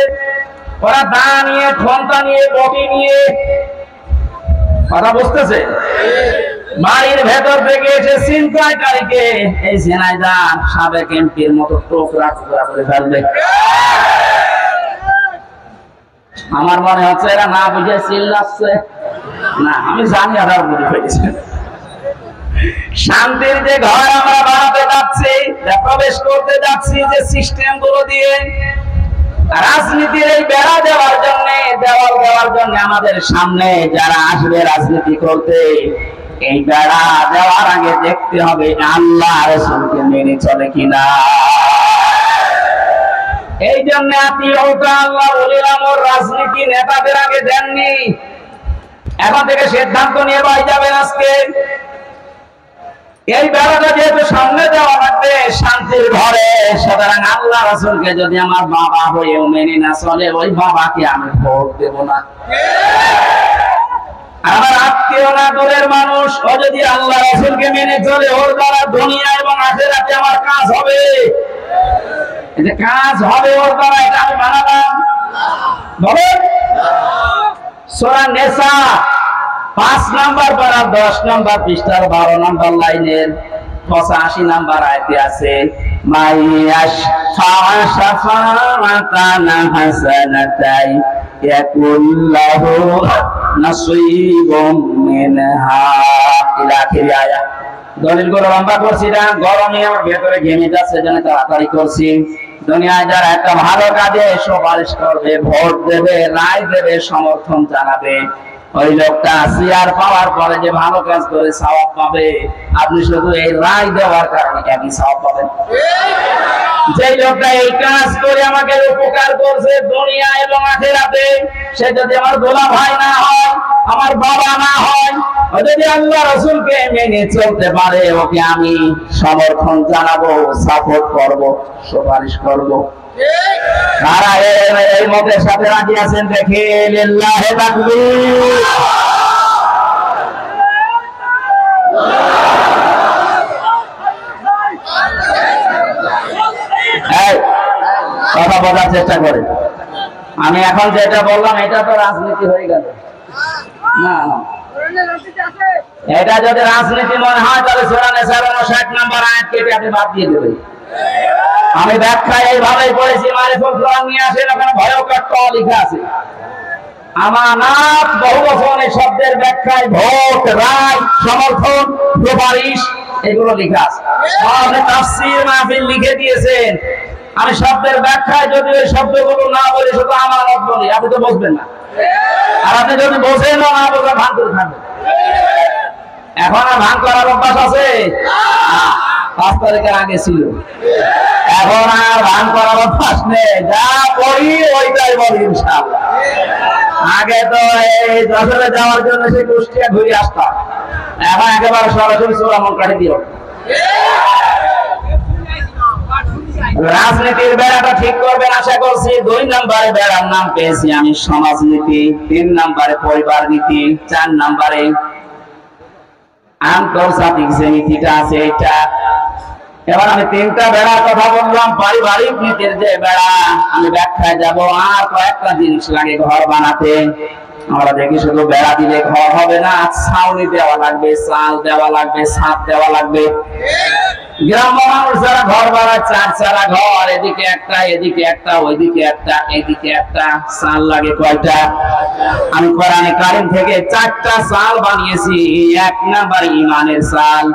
ওরা দা নিয়ে, খন্তা নিয়ে, বটি নিয়ে, কথা বুঝতেছে, বাড়ির ভেতর থেকে এসে চিন্তাকারীকে এই ঝিনাইদহ সাবেক এমপির মতো টোকরা টুকরা করে ফেলবে। আমার মনে হচ্ছে এরা না বুঝে চিল্লাচ্ছে না, আমি জানি এরা বুঝে ফেলেছে। শান্তির যে ঘর আমরা বানাতে যাচ্ছি, প্রবেশ করতে যাচ্ছি, যে সিস্টেম গুলো দিয়ে রাজনীতির এই বেড়া দেওয়ার জন্য, দেওয়াল দেওয়ার জন্য, আমাদের সামনে যারা আসবে রাজনীতি করতে, এই বেড়া দেওয়ার আগে দেখতে হবে আল্লাহ রাসূলকে মেনে চলে কিনা। এই জন্য আতিউকা আল্লাহ উলিল আমর রাজনীতি নেতাদের আগে দেননি। এখন থেকে সিদ্ধান্ত নিয়ে বাই যাবেন আজকে। এই বেড়াটা যেহেতু সামনে দেওয়া লাগবে শান্তির ঘরে, সুতরাং আল্লাহ রাসূলকে যদি আমার বাবা হয়েও মেনে না চলে, ওই বাবাকে আমি ভোট দেব না। আমার আত্মীয় না, দূরের মানুষ, ও যদি আল্লাহ রাসূলকে মেনে চলে, ওর দ্বারা দুনিয়া এবং আখিরাতে আমার কাজ হবে। এই যে কাজ হবে ওর দ্বারা, এটা আমি বানালাম? বলেন, সূরা নিসা 5 নাম্বার পারা 10 নাম্বার পৃষ্ঠার 12 নাম্বার লাইনের 85 নাম্বার আয়াতে আছে মাইয়াশ শাফাআতান হাসানাতাই ইয়াকুল্লাহু নাসীবুম মিনহা ইলা আখির আয়াত। দলিলগুলো লম্বা করছি না, গরমে আমার ভেতরে ঘেমে যাচ্ছে, জন্য তাড়াতাড়ি করছি। দুনিয়ায় যারা একটা ভালো কাজে সুপারিশ করবে, ভোট দেবে, রায় দেবে, সমর্থন জানাবে, ওই লোকটা চেয়ার পাওয়ার পরে যে ভালো কাজ করে সওয়াব পাবে, আপনি শুধু এই রায় দেওয়ার কারণে একই সওয়াব পাবেন। যে লোকটা এই কাজ করে আমাকে উপকার করছে দুনিয়া এবং আখিরাতে, সে যদি আমার গোলাম ভাই না হয়, আমার বাবা না হয়, ও যদি আল্লাহ রাসূলকে মেনে চলতে পারে, ওকে আমি সমর্থন জানাবো, সাপোর্ট করব, সুপারিশ করব। কারা এই মতের সাথে রাজি আছেন দেখে লিল্লাহি তাকবীর। কথা বলার চেষ্টা করে। আমি এখন যেটা বললাম এটা তো রাজনীতি হয়ে গেল না, এটা যদি রাজনীতি মনে হয় তাহলে সূরা নিসার 59 নাম্বার আয়াত কেটে আপনি বাদ দিয়ে দেবেন। আমি ব্যাখ্যা এইভাবেই পড়েছি, মারিফুল কোরআন নিয়ে আসেন, ওখানে ভয়ঙ্কর ট লেখা আছে। আমানাত বহুবচন এই শব্দের ব্যাখ্যায় ভোট, রায়, সমর্থন, সুপারিশ এগুলো লেখা আছে। আপনি তাফসীর মাহফিল লিখে দিয়েছেন, আমি শব্দের ব্যাখ্যায় যদি ওই শব্দগুলো না বলি, শুধু আমানত বলি, আপনি তো বুঝবেন না। আর আপনি যদি বোঝেন না বোঝা ভান করে থাকবেন। এখন আর ভান করার অভ্যাস আছে? 5 তারিখের আগে ছিল, এখন আর ভান করার অভ্যাস নেই। যা পড়ি ওইটাই বলি ইনশাআল্লাহ। আগে তো এই যশোরে যাওয়ার জন্য সেই কুষ্টিয়া ঘুরে আসতাম, এখন একেবারে সরাসরি সূরা মন কাটে দিও। রাজনীতির বেড়াটা ঠিক করবেন আশা করছি। 2 নম্বরে বেড়ার নাম পেয়েছি আমি সমাজনীতি, 3 নম্বরে পরিবার নীতি, 4 নম্বরে আন্তর্জাতিক যে নীতিটা আছে এটা। এবার আমি 3টা বেড়ার কথা বললাম। পারিবারিক নীতির যে বেড়া, আমি ব্যাখ্যায় যাব। আর কয়েকটা জিনিস লাগে ঘর বানাতে। আমরা দেখি শুধু বেড়া দিলে ঘর হবে না, ছাউনি দেওয়া লাগবে, চাল দেওয়া লাগবে, ছাদ দেওয়া লাগবে। গ্রাম্য মানুষ যারা ঘর বানায় 4 চালা ঘর, এদিকে একটা, এদিকে একটা, ওইদিকে একটা, এদিকে একটা, চাল লাগে কয়টা? আমি কোরআনে কারীম থেকে 4টা চাল বানিয়েছি। 1 নাম্বার ইমানের চাল।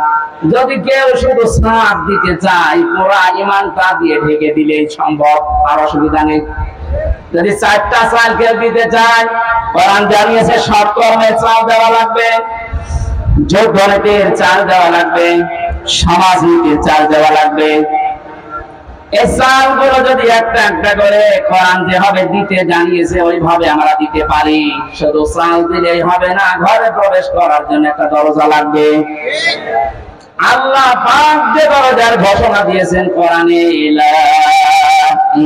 যদি কেউ শুধু ছাদ দিতে চায়, পুরা ইমানটা দিয়ে ঢেকে দিলেই সম্ভব, আর অসুবিধা নেই। যদি 4টা চাল কেউ দিতে চায়, কোরআন জানিয়েছে সৎকর্মের চাল দেওয়া লাগবে, যোগ্যনীতির চাল দেওয়া লাগবে, সমাজনীতির চাল দেওয়া লাগবে। এই চালগুলো যদি একটা একটা করে কোরআন যেভাবে দিতে জানিয়েছে ওইভাবে আমরা দিতে পারি। শুধু চাল দিলেই হবে না, ঘরে প্রবেশ করার জন্য একটা দরজা লাগবে। আল্লাহ পাক যে দরজার ঘোষণা দিয়েছেন কোরআনে, লা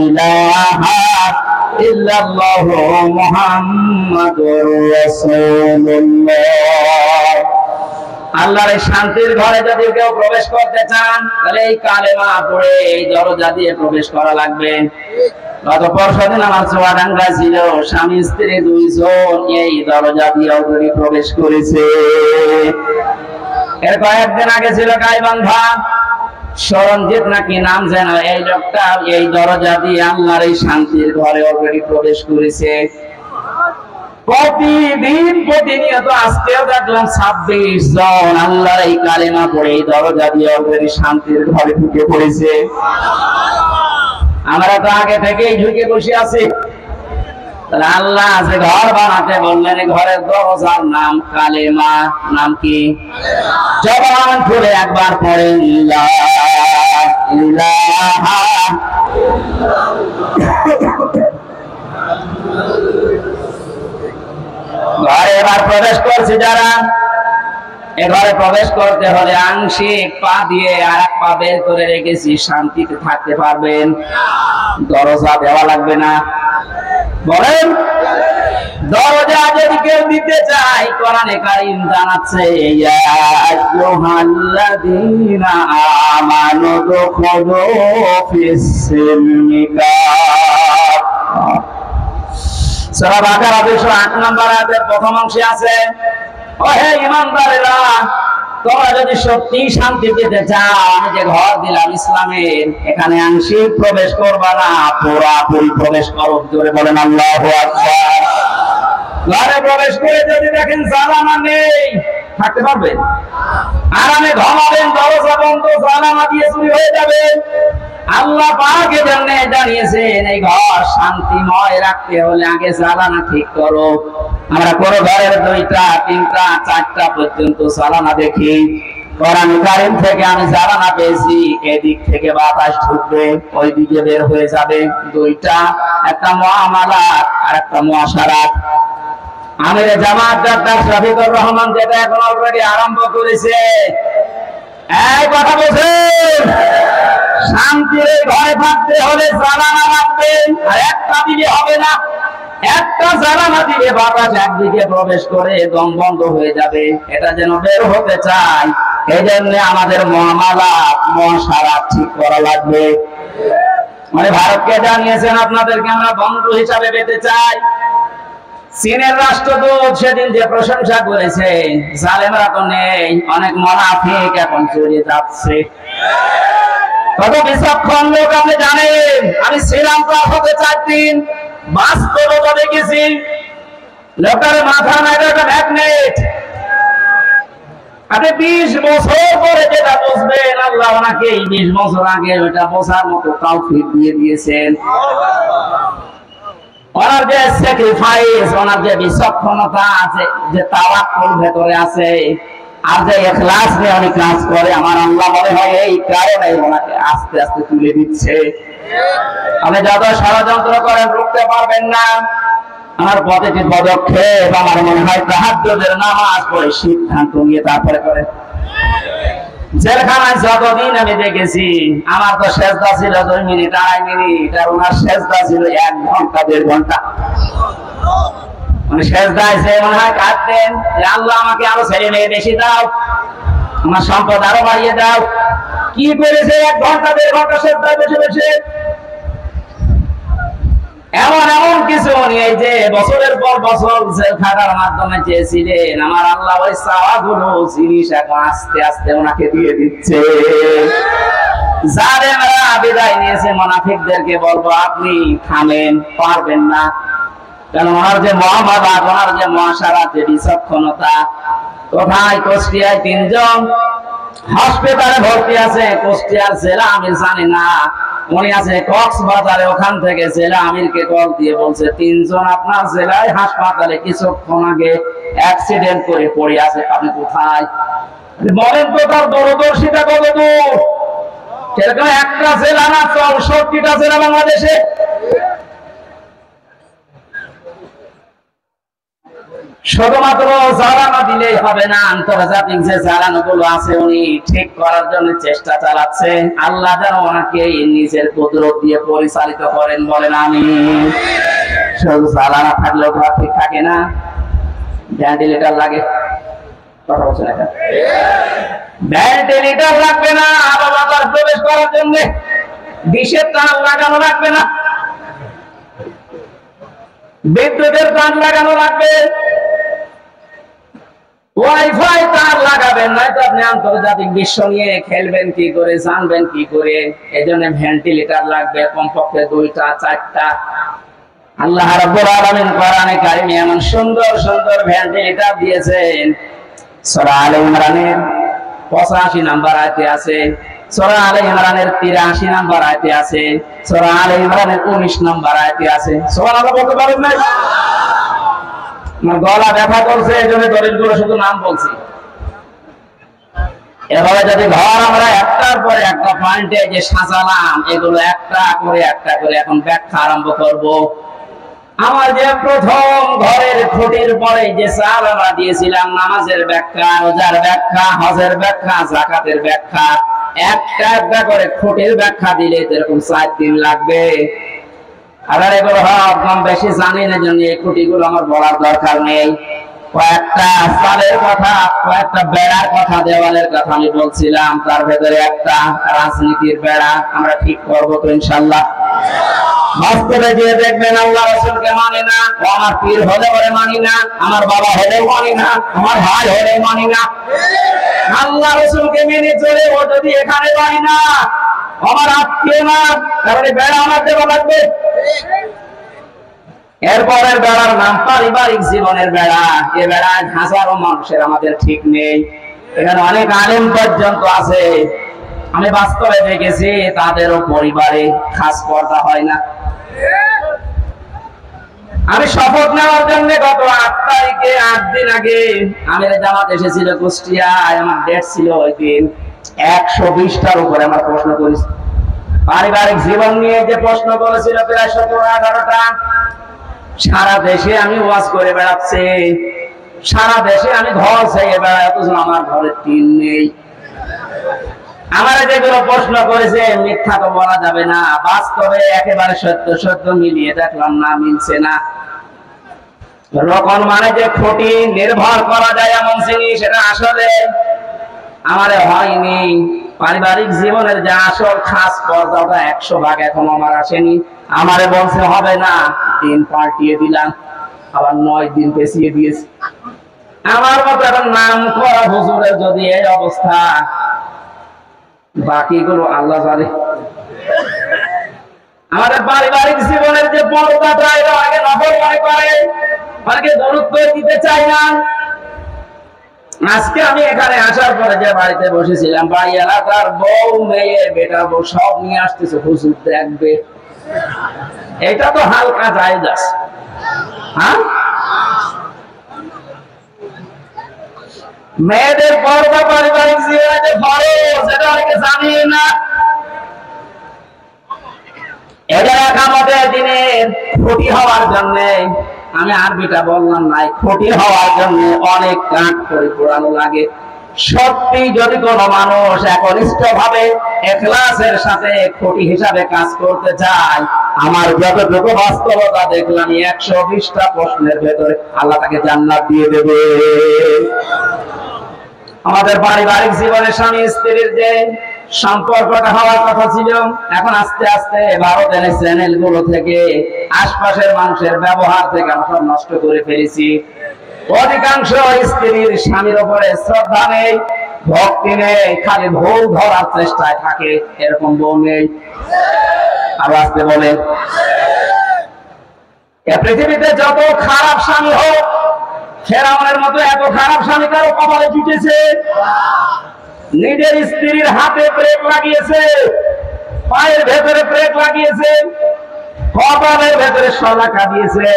ইলাহা ইল্লাল্লাহু মুহাম্মাদুর রাসূলুল্লাহ। আল্লাহর এই শান্তির ঘরে যদি কেউ প্রবেশ করতে চান, তাহলে এই কালেমা পড়ে এই দরজা দিয়ে প্রবেশ করা লাগবে। গত পরশুদিন আমার চুয়াডাঙ্গা ছিল, স্বামী স্ত্রী 2 জন এই দরজা দিয়ে অলরেডি প্রবেশ করেছে। এর কয়েকদিন আগে ছিল গাইবান্ধা, সরঞ্জিত নাকি নাম যেন, এই লোকটা এই দরজা দিয়ে আল্লাহর এই শান্তির ঘরে অলরেডি প্রবেশ করেছে। প্রতিদিন প্রতিনিয়ত আজকেও দেখলাম 26 জন আল্লাহর এই কালেমা পড়ে এই দরজা দিয়ে অলরেডি শান্তির ঘরে ঢুকে পড়েছে। আমরা তো আগে থেকেই ঢুকে বসে আছি। আল্লাহ যে ঘর বানাতে বললেন, ঘরের দরজার নাম কালেমা। নাম কি? জবান খুলে একবার পড়েন, লা ইলাহা। ঘরে এবার প্রবেশ করছে যারা, এ ঘরে প্রবেশ করতে হলে আংশিক পা দিয়ে আর 1 পা বের করে রেখেছি, শান্তিতে থাকতে পারবেন। দরজা দেওয়া লাগবে না। বলেন, দরজা যদি কেউ দিতে চায়, কোরআনে কারীম জানাচ্ছে, ইয়া আইয়ুহাল্লাযীনা আমানু দুখুলু ফিস-সিলমি কাফা। সূরা বাকারা 208 নম্বর আয়াতের প্রথম অংশে আছে, ও হে ঈমানদারেরা, তোমরা যদি সত্যি শান্তি পেতে চাও, আমি যে ঘর দিলাম ইসলামের, এখানে আংশিক প্রবেশ করবা না, পুরোপুরি প্রবেশ করো। জোরে বলেন আল্লাহু আকবার। ঘরে প্রবেশ করে যদি দেখেন জানালা নেই, থাকতে পারবেন? আরামে ঘুমাবেন, দরজা বন্ধ, জানালা দিয়ে চুরি হয়ে যাবে। আল্লাহ পাক এজন্য জানিয়েছেন, এই ঘর শান্তিময় রাখতে হলে আগে জানালা ঠিক করো। আমরা কোন ঘরের 2টা 3টা 4টা পর্যন্ত জানালা দেখি। কোরআন কারীম থেকে আমি জানালা পেয়েছি, এদিক থেকে বাতাস ঢুকবে, ওই দিকে বের হয়ে যাবে। 2টা, একটা মুআমালাত আর একটা মুআশারাত। আমিরে জামাত ডাক্তার শফিকুর রহমান যেটা এখন অলরেডি আরম্ভ করেছে, এই কথা বলছেন, শান্তির ঘরে থাকতে হলে জানালা লাগবে, আর একটা দিলে হবে না। একটা জানালা দিলে বাতাস একদিকে প্রবেশ করে দম বন্ধ হয়ে যাবে। এটা যেন বের হতে চাই, এই জন্য আমাদের মুআমালাত মুআশারাত ঠিক করা লাগবে। মানে ভারতকে জানিয়েছেন আপনাদেরকে আমরা বন্ধু হিসাবে পেতে চাই। চীনের রাষ্ট্রদূত সেদিন যে প্রশংসা করেছে, জালেমরা তো নেই, অনেক মুনাফিক এখন চলে যাচ্ছে। কত বিচক্ষণ লোক আপনি জানেন। আমি ছিলাম প্রাসাদে 4 দিন, বাস্তবতা দেখেছি। লোকের মাথা নাই একটা ম্যাগনেট। আপনি 20 বছর পরে যেটা বুঝবেন, আল্লাহ ওনাকে 20 বছর আগে ওটা বোঝার মতো তাওফিক দিয়ে দিয়েছেন। ওনার যে স্যাক্রিফাইস, ওনার যে বিচক্ষণতা আছে, যে তাওয়াক্কুল ভেতরে আছে, আর যে ইখলাস নিয়ে উনি কাজ করে, আমার আল্লাহ মনে হয় এই কারণে ওনাকে আস্তে আস্তে তুলে দিচ্ছে। আপনি যত ষড়যন্ত্র করেন রুখতে পারবেন না। আমার প্রতিটি পদক্ষেপ আমার মনে হয় তাহাজ্জুদের নামাজ পড়ে সিদ্ধান্ত নিয়ে তারপরে করে। জেলখানায় যতদিন আমি দেখেছি, আমার তো সেজদা ছিল 2 মিনিট 2.5 মিনিট, আর ওনার সেজদা ছিল 1 ঘন্টা 1.5 ঘন্টা। মানে সেজদায় সে মনে হয় কাঁদতেন যে আল্লাহ আমাকে আরো ছেলে মেয়ে বেশি দাও, আমার সম্পদ আরো বাড়িয়ে দাও। কি করেছে 1 ঘন্টা 1.5 ঘন্টা সেজদায় বসে বসে। এমন এমন কিছু এই যে বছরের পর বছর জেল খাটার মাধ্যমে চেয়েছিলেন, আমার আল্লাহ ওই চাওয়াগুলো জিনিস এখন আস্তে আস্তে ওনাকে দিয়ে দিচ্ছে। জালেমরা বিদায় নিয়েছে, মুনাফিকদেরকে বলবো আপনি থামেন, পারবেন না। কারণ ওনার যে মুআমালাত, ওনার যে মুআশারাত, যে বিচক্ষণতা। কোথায়? কুষ্টিয়ায় 3 জন হাসপাতালে ভর্তি আছে। কুষ্টিয়ার জেলা আমি জানি না, উনি আছে কক্সবাজারে। ওখান থেকে জেলা আমিরকে কল দিয়ে বলছে 3 জন আপনার জেলায় হাসপাতালে কিছুক্ষণ আগে অ্যাক্সিডেন্ট করে পড়ে আছে, আপনি কোথায়? বলেন তো তার দূরদর্শিতা কত দূর? সেরকম একটা জেলা না, 64টা জেলা বাংলাদেশে। শুধুমাত্র জ্বালানো দিলেই হবে না, আন্তর্জাতিক যে জ্বালানোগুলো আছে উনি ঠিক করার জন্য চেষ্টা চালাচ্ছে। আল্লাহ যেন ওনাকে নিজের কুদরত দিয়ে পরিচালিত করেন, বলেন আমিন। শুধু জ্বালানো থাকলেও ঘর ঠিক থাকে না, ভেন্টিলেটর লাগে। কথা বলছেন এখন? ভেন্টিলেটর লাগবে না আলো বাতাস প্রবেশ করার জন্য, ডিশের তার লাগানো লাগবে না, বিদ্যুতের তার লাগানো লাগবে, ওয়াইফাই তার লাগাবেন, নয়তো আপনি আন্তর্জাতিক বিশ্ব নিয়ে খেলবেন কি করে, জানবেন কি করে। এজন্য ভেন্টিলেটর লাগবে কমপক্ষে 2টা 4টা। আল্লাহ রাব্বুল আলামিন কোরআনে কারিমে এমন সুন্দর সুন্দর ভেন্টিলেটর দিয়েছেন। সূরা আলে ইমরানের 85 নম্বর আয়াতে আছে, সূরা আলে ইমরানের 83 নম্বর আয়াতে আছে, সূরা আলে ইমরানের 19 নম্বর আয়াতে আছে। সুবহানাল্লাহ বলতে পারেন না? আমার গলা ব্যথা করছে, এজন্য দলিলগুলো শুধু নাম বলছি। এভাবে যদি ঘর আমরা একটার পর একটা পয়েন্টে যে সাজালাম, এগুলো একটা করে এখন ব্যাখ্যা আরম্ভ করব। আমার যে প্রথম ঘরের খুঁটির পরে যে চাল আমরা দিয়েছিলাম, নামাজের ব্যাখ্যা, রোজার ব্যাখ্যা, হজের ব্যাখ্যা, যাকাতের ব্যাখ্যা, একটা একটা করে খুঁটির ব্যাখ্যা দিলে এরকম 4 দিন লাগবে। আবার এগুলো কম বেশি জানি না, জন্য এই খুঁটিগুলো আমার বলার দরকার নেই। কয়েকটা চালের কথা, কয়েকটা বেড়ার কথা, দেওয়ালের কথা আমি বলছিলাম। তার ভেতরে একটা রাজনীতির বেড়া আমরা ঠিক করবো তো ইনশাল্লাহ। বাস্তবে যে দেখবেন আল্লাহ রাসূলকে মানে না, ও আমার পীর হলে বলে মানি না, আমার বাবা হলে মানি না, আমার ভাই হলে মানি না। আল্লাহ রাসূলকে মেনে চলে ও যদি এখানে মানি না, আমার আত্মীয় না, কারণ বেড়া আমার দেওয়া লাগবে। এরপরের বেড়ার নাম পারিবারিক জীবনের বেড়া। এ বেড়ায় হাজারো মানুষের আমাদের ঠিক নেই। এখানে অনেক আলেম পর্যন্ত আছে, আমি বাস্তবে দেখেছি তাদেরও পরিবারে খাস পর্দা হয় না। আমি শপথ নেওয়ার জন্য গত 8 তারিখে 8 দিন আগে আমির জামাত এসেছিল কুষ্টিয়ায়, আমার ডেট ছিল ওই দিন। 120টার উপরে আমার প্রশ্ন করেছে, পারিবারিক জীবন নিয়ে যে প্রশ্ন করেছিল প্রায় 17-18টা। সারা দেশে আমি ওয়াজ করে বেড়াচ্ছি, সারা দেশে আমি ঘর ছেড়ে বেড়াই, অথচ আমার ঘরে টিন নেই। আমার যেগুলো প্রশ্ন করেছে মিথ্যা তো বলা যাবে না, বাস্তবে একেবারে সত্য সত্য মিলিয়ে দেখলাম না, মিলছে না। রকম মানে যে খুঁটি নির্ভর করা যায় এমন জিনিস, সেটা আসলে আমারে হয়নি। পারিবারিক জীবনের যে আসল খাস পর্দাটা 100 ভাগ এখন আমার আসেনি। আমারে বলছে হবে না, দিন পাল্টিয়ে দিলাম, আবার 9 দিন পেছিয়ে দিয়েছি। আমার মতো এখন নাম করা হুজুরের যদি এই অবস্থা, বাকিগুলো আল্লাহ জানে। আমাদের পারিবারিক জীবনের যে পর্দাটা, এটা আগে নফল মনে করে, অনেকে গুরুত্ব দিতে চায় না। আজকে আমি এখানে আসার পরে যে বাড়িতে বসেছিলাম, বাড়ি এলাকার বউ মেয়ে বেটা বউ সব নিয়ে আসতেছে, হুজুর দেখবে। এটা তো হালকা জায়েজ আছে। হ্যাঁ, মেয়েদের পর্দা পারিবারিক জীবনে যে ফরজ, এটা অনেকে জানি না। এটা কিয়ামতের দিনের ক্ষতি হওয়ার জন্য, আমি আরবিটা বললাম নাই, ক্ষতি হওয়ার জন্য অনেক কাঠ করে পোড়ানো লাগে। সত্যি যদি কোনো মানুষ একনিষ্ঠ ভাবে ইখলাসের সাথে ক্ষতি হিসাবে কাজ করতে চায়, আমার যতটুকু বাস্তবতা দেখলাম 120টা প্রশ্নের ভেতরে আল্লাহ তাকে জান্নাত দিয়ে দেবে। আমাদের পারিবারিক জীবনে স্বামী স্ত্রীর যে সম্পর্কটা হওয়ার কথা ছিল, এখন আস্তে আস্তে ভারতের চ্যানেল গুলো থেকে আশপাশের মানুষের ব্যবহার থেকে আমরা সব নষ্ট করে ফেলেছি। অধিকাংশ স্ত্রীর স্বামীর উপরে শ্রদ্ধা নেই, ভক্তি নেই, খালি ভুল ধরার চেষ্টায় থাকে। এরকম বউ নেই? আর আসতে বলে, পৃথিবীতে যত খারাপ স্বামী হোক, ফেরাউনের মতো এত খারাপ স্বামী কারো কপালে জুটেছে? নিজের স্ত্রীর হাতে ব্রেক লাগিয়েছে, পায়ের ভেতরে ব্রেক লাগিয়েছে, কপালের ভেতরে শলাকা দিয়েছে,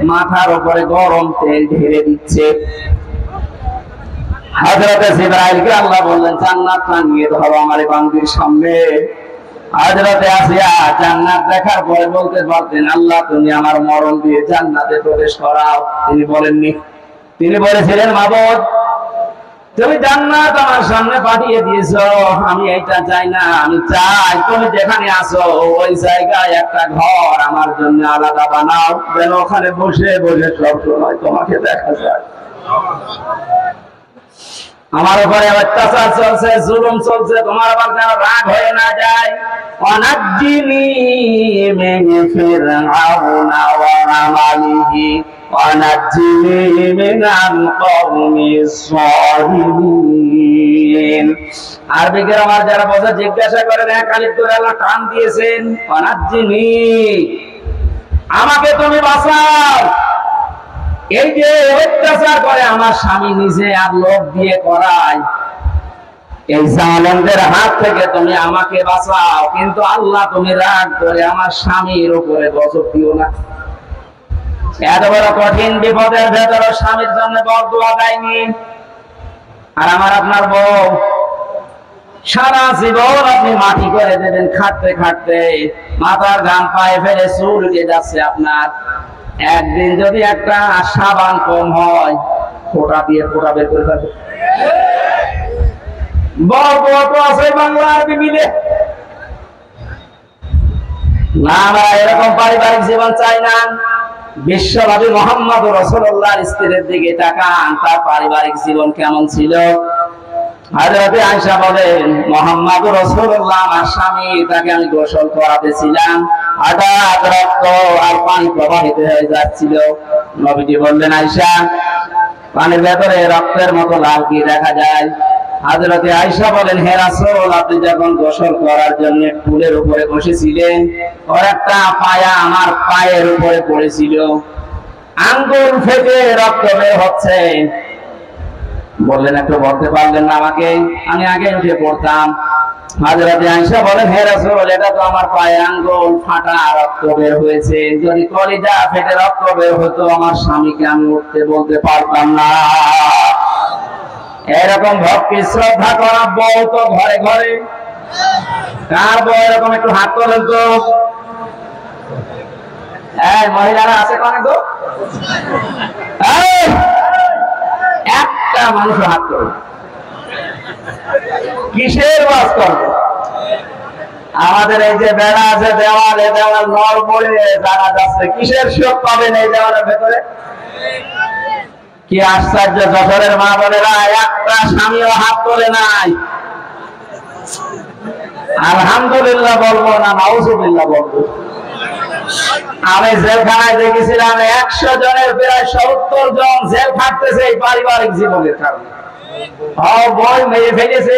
মাথার উপরে গরম তেল ঢেলে দিচ্ছে। হযরতে জিবরাইলকে আল্লাহ বললেন, জান্নাতটা নিয়ে ধরো আমার বান্দির সামনে। হযরতে আসিয়া জান্নাত দেখার পরে বলতে পারতেন, আল্লাহ তুমি আমার মরণ দিয়ে জান্নাতে প্রবেশ করাও। তিনি বলেননি, তিনি বলেছিলেন, মাবুদ তুমি জান্নাত আমার সামনে পাঠিয়ে দিয়েছো, আমি এইটা চাই না, আমি চাই তুমি যেখানে আছো ওই জায়গায় একটা ঘর আমার জন্য আলাদা বানাও, যেন ওখানে বসে বসে সব সময় তোমাকে দেখা যায়। আমার উপরে অত্যাচার চলছে, জুলুম চলছে, তোমার আবার যেন রাগ হয়ে না যায়। অনাজ্জিনি মিন ফিরআউনা ওয়া আমালিহি ওয়ানাজ্জিনি মিনাল কওমিস সালিমিন। আরবি গ্রামার যারা বোঝে জিজ্ঞাসা করেন, এক আলিফ ধরে আল্লাহ টান দিয়েছেন, অনাজ্জিনি, আমাকে তুমি বাঁচাও। এই যে অত্যাচার করে আমার স্বামী নিজে আর লোক দিয়ে করায়, এই জালেমদের হাত থেকে তুমি আমাকে বাঁচাও। কিন্তু আল্লাহ তুমি রাগ করে আমার স্বামীর উপরে গজব দিও না। এত বড় কঠিন বিপদের ভেতরে স্বামীর জন্য বরদোয়া দেয়নি। আর আমার আপনার বউ সারা জীবন আপনি মাটি করে দেবেন, খাটতে খাটতে মাথার ঘাম পায়ে ফেলে চুল উঠে যাচ্ছে আপনার। একদিন যদি একটা সাবান কম হয়, ফোঁটা দিয়ে ফোঁটা বের করে ফেলবে। বড় আছে বাংলা আরবি মিলে না, আমরা এরকম পারিবারিক জীবন চাই না। বিশ্বনবী মুহাম্মদ রাসূলুল্লাহর স্ত্রীর দিকে তাকান, তার পারিবারিক জীবন কেমন ছিল। হযরতে আয়েশা বলেন, মুহাম্মদ রাসূলুল্লাহ আমার স্বামী, তাকে আমি গোসল করাতেছিলাম, হঠাৎ রক্ত আর পানি প্রবাহিত হয়ে যাচ্ছিল। নবীজি বললেন, আয়েশা, পানির ভেতরে রক্তের মতো লাল কি দেখা যায়? হযরতে আয়েশা বলেন, হে রাসূল, আপনি যখন গোসল করার জন্য টুলের উপরে বসেছিলেন, ওর একটা পায়া আমার পায়ের উপরে পড়েছিল, আঙ্গুল ফেটে রক্ত বের হচ্ছে। বললেন, একটু বলতে পারলেন না আমাকে? আমি আগে উঠে পড়তাম। হযরতে আয়েশা বলেন, হে রাসূল, এটা তো আমার পায়ের আঙ্গুল ফাটা, রক্ত বের হয়েছে। যদি কলিজা ফেটে রক্ত বের হতো, আমার স্বামীকে আমি উঠতে বলতে পারতাম না। এরকম ভক্তি শ্রদ্ধা করা বউ তো ঘরে ঘরে। কার বউ এরকম? একটু হাত তোলেন তো। মহিলারা আছে কানে তো? একটা মানুষ হাত তোলে। কিসের ওয়াজ করবে? আমাদের এই যে বেড়া আছে, দেওয়াল, এই দেওয়াল নড় পড়ে জানা যাচ্ছে। কিসের সুখ পাবেন এই দেওয়ালের ভেতরে? কি আশ্চর্য! যশোরের মা বোনেরা একটা স্বামীও হাত তোলে নাই। আলহামদুলিল্লাহ বলবো না নাউজুবিল্লাহ বলবো? আমি জেলখানায় দেখেছিলাম 100 জনের প্রায় 70 জন জেল খাটতেছে এই পারিবারিক জীবনের কারণে। বই মেরে ফেলেছে,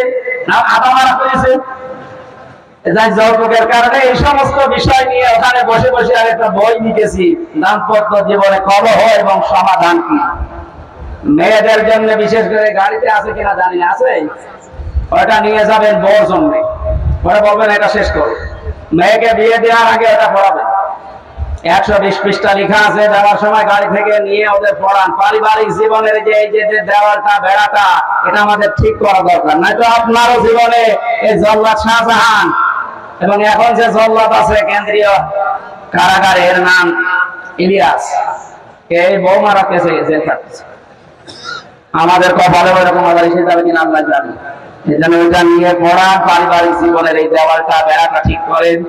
আধা মারা করেছে, যৌতুকের কারণে। এই সমস্ত বিষয় নিয়ে ওখানে বসে বসে আর একটা বই লিখেছি, দাম্পত্য জীবনে কলহ এবং সমাধান কি। মেয়েদের জন্য বিশেষ করে গাড়িতে আছে কিনা জানি না, আছে, ওটা নিয়ে যাবেন বউর জন্য, পরে বলবেন এটা শেষ করো। মেয়েকে বিয়ে দেওয়ার আগে ওটা পড়াবেন। 120 পৃষ্ঠা লেখা আছে, দেওয়ার সময় গাড়ি থেকে নিয়ে ওদের পড়ান। পারিবারিক জীবনের যে এই যে দেওয়ালটা, বেড়াটা, এটা আমাদের ঠিক করা দরকার। নয়তো আপনারও জীবনে এই জল্লাদ শাহজাহান এবং এখন যে জল্লাদ আছে কেন্দ্রীয় কারাগারে, এর নাম ইলিয়াস, এই বৌমারা কেসে জেল খাটছে। আমাদের কপালে ওইরকম আবার এসে যাবে কিনা আল্লাহ জানে। এই জন্য ওইটা নিয়ে পড়ান, পারিবারিক জীবনের এই দেওয়ালটা, বেড়াটা ঠিক করেন।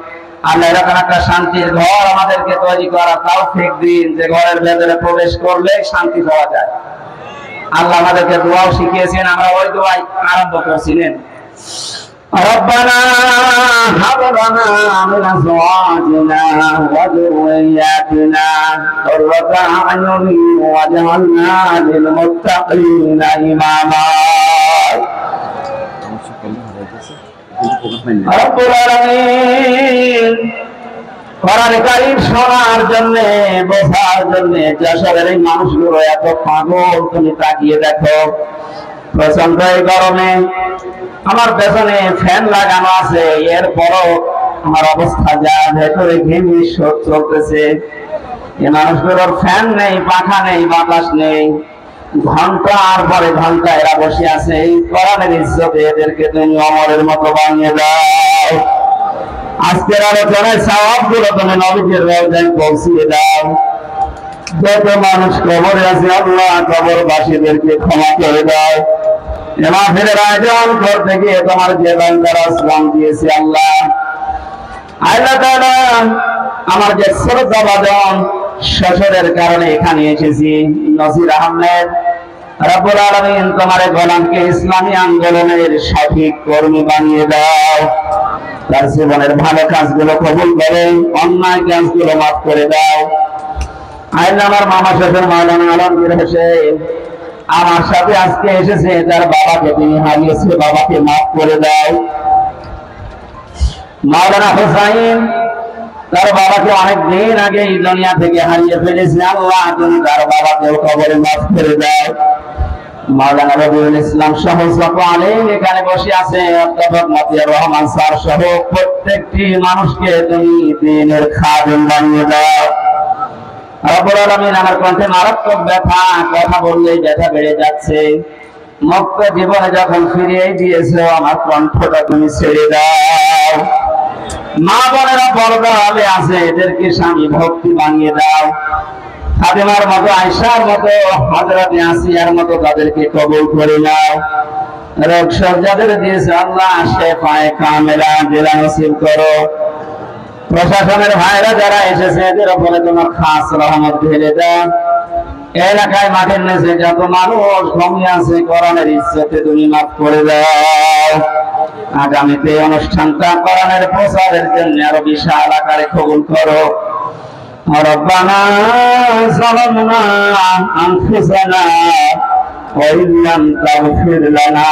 আল্লাহ এরকম একটা শান্তির ঘর আমাদেরকে তৈরি করা তৌফিক দিন, যে ঘরের ভেতরে প্রবেশ করলে শান্তি পাওয়া যায়। আল্লাহ আমাদেরকে দোয়াও শিখিয়েছেন, আমরা ওই দোয়াই আরম্ভ করছিলেন। ربنا هب لنا من ازواجنا وذرياتنا قرة اعين واجعلنا للمتقين اماما রব্বুল আলামিন। কোরআন কারীম শোনার জন্য, বোঝার জন্য যশোরের এই মানুষগুলো এত পাগল, তুমি তাকিয়ে দেখো। প্রচন্ড এই গরমে আমার পেছনে ফ্যান লাগানো আছে, এরপরও আমার অবস্থা যা, ভেতরে ঘেমে শোক চলতেছে। এই মানুষগুলোর ফ্যান নেই, পাখা নেই, বাতাস নেই, ঘন্টার পরে ঘন্টা এরা বসে আছে। এই কোরআনের ইজ্জতে এদেরকে তুমি অমরের মতো বানিয়ে দাও। আজকের আলোচনায় সওয়াবগুলো তুমি নবীজির রওজায় পৌঁছিয়ে দাও। যত মানুষ কবরে আছে, আল্লাহ কবরবাসীদেরকে ক্ষমা করে দাও। মাহফিলের আয়োজন করতে গিয়ে তোমার যে বান্দারা শ্রম দিয়েছে, আল্লাহ তাআলা, আমার যে শ্রদ্ধাভাজন শ্বশুরের কারণে এখানে এসেছি, নসির আহমেদ, রব্বুল আলামিন তোমার গোলামকে ইসলামী আন্দোলনের সঠিক কর্মী বানিয়ে দাও। তার জীবনের ভালো কাজগুলো কবুল করে, অন্যায় কাজগুলো মাফ করে দাও। আল্লাহ আমার মামা শ্বশুর মাওলানা আলমগীর হোসেন আমার সাথে আজকে এসেছে, তার বাবাকে তিনি হারিয়েছে, বাবাকে মাফ করে দাও। মাওলানা হোসাইন তার বাবাকে অনেক দিন আগে এই দুনিয়া থেকে হারিয়ে ফেলেছে, আল্লাহ তুমি তার বাবাকেও কবরে মাফ করে দাও। মাওলানা রবিউল ইসলাম সহ যত আলেম এখানে বসে আছে, অধ্যাপক মতিয়ার রহমান স্যার সহ প্রত্যেকটি মানুষকে তুমি দ্বীনের খাদেম বানিয়ে দাও। রব্বুল আলামিন, আমার কণ্ঠে মারাত্মক ব্যথা, কথা বললেই ব্যথা বেড়ে যাচ্ছে। মুক্ত জীবনে যখন ফিরিয়ে দিয়েছো, আমার কণ্ঠটা তুমি ছেড়ে দাও। মা বোনেরা পর্দা হলে আছে, এদেরকে স্বামী ভক্তি বানিয়ে দাও। ফাতেমার মতো, আয়েশার মতো, হযরত আসিয়ার মতো তাদেরকে কবুল করে নাও। রোগ শোক যাদের দিয়েছে, আল্লাহ শেফায়ে কামেলা দিলা নসিব করো। প্রশাসনের ভাইরা যারা এসেছে, এদের উপরে তোমার খাস রহমত ঢেলে দাও। এলাকায় মাঠের নিচে যত মানুষ ঘুমিয়ে আছে, কোরআনের ইজ্জতে তুমি মাফ করে দাও। আগামীতে অনুষ্ঠানটা কোরআনের প্রচারের জন্য আরো বিশাল আকারে কবুল করো। ربنا ظلمنا أنفسنا وإن لم تغفر لنا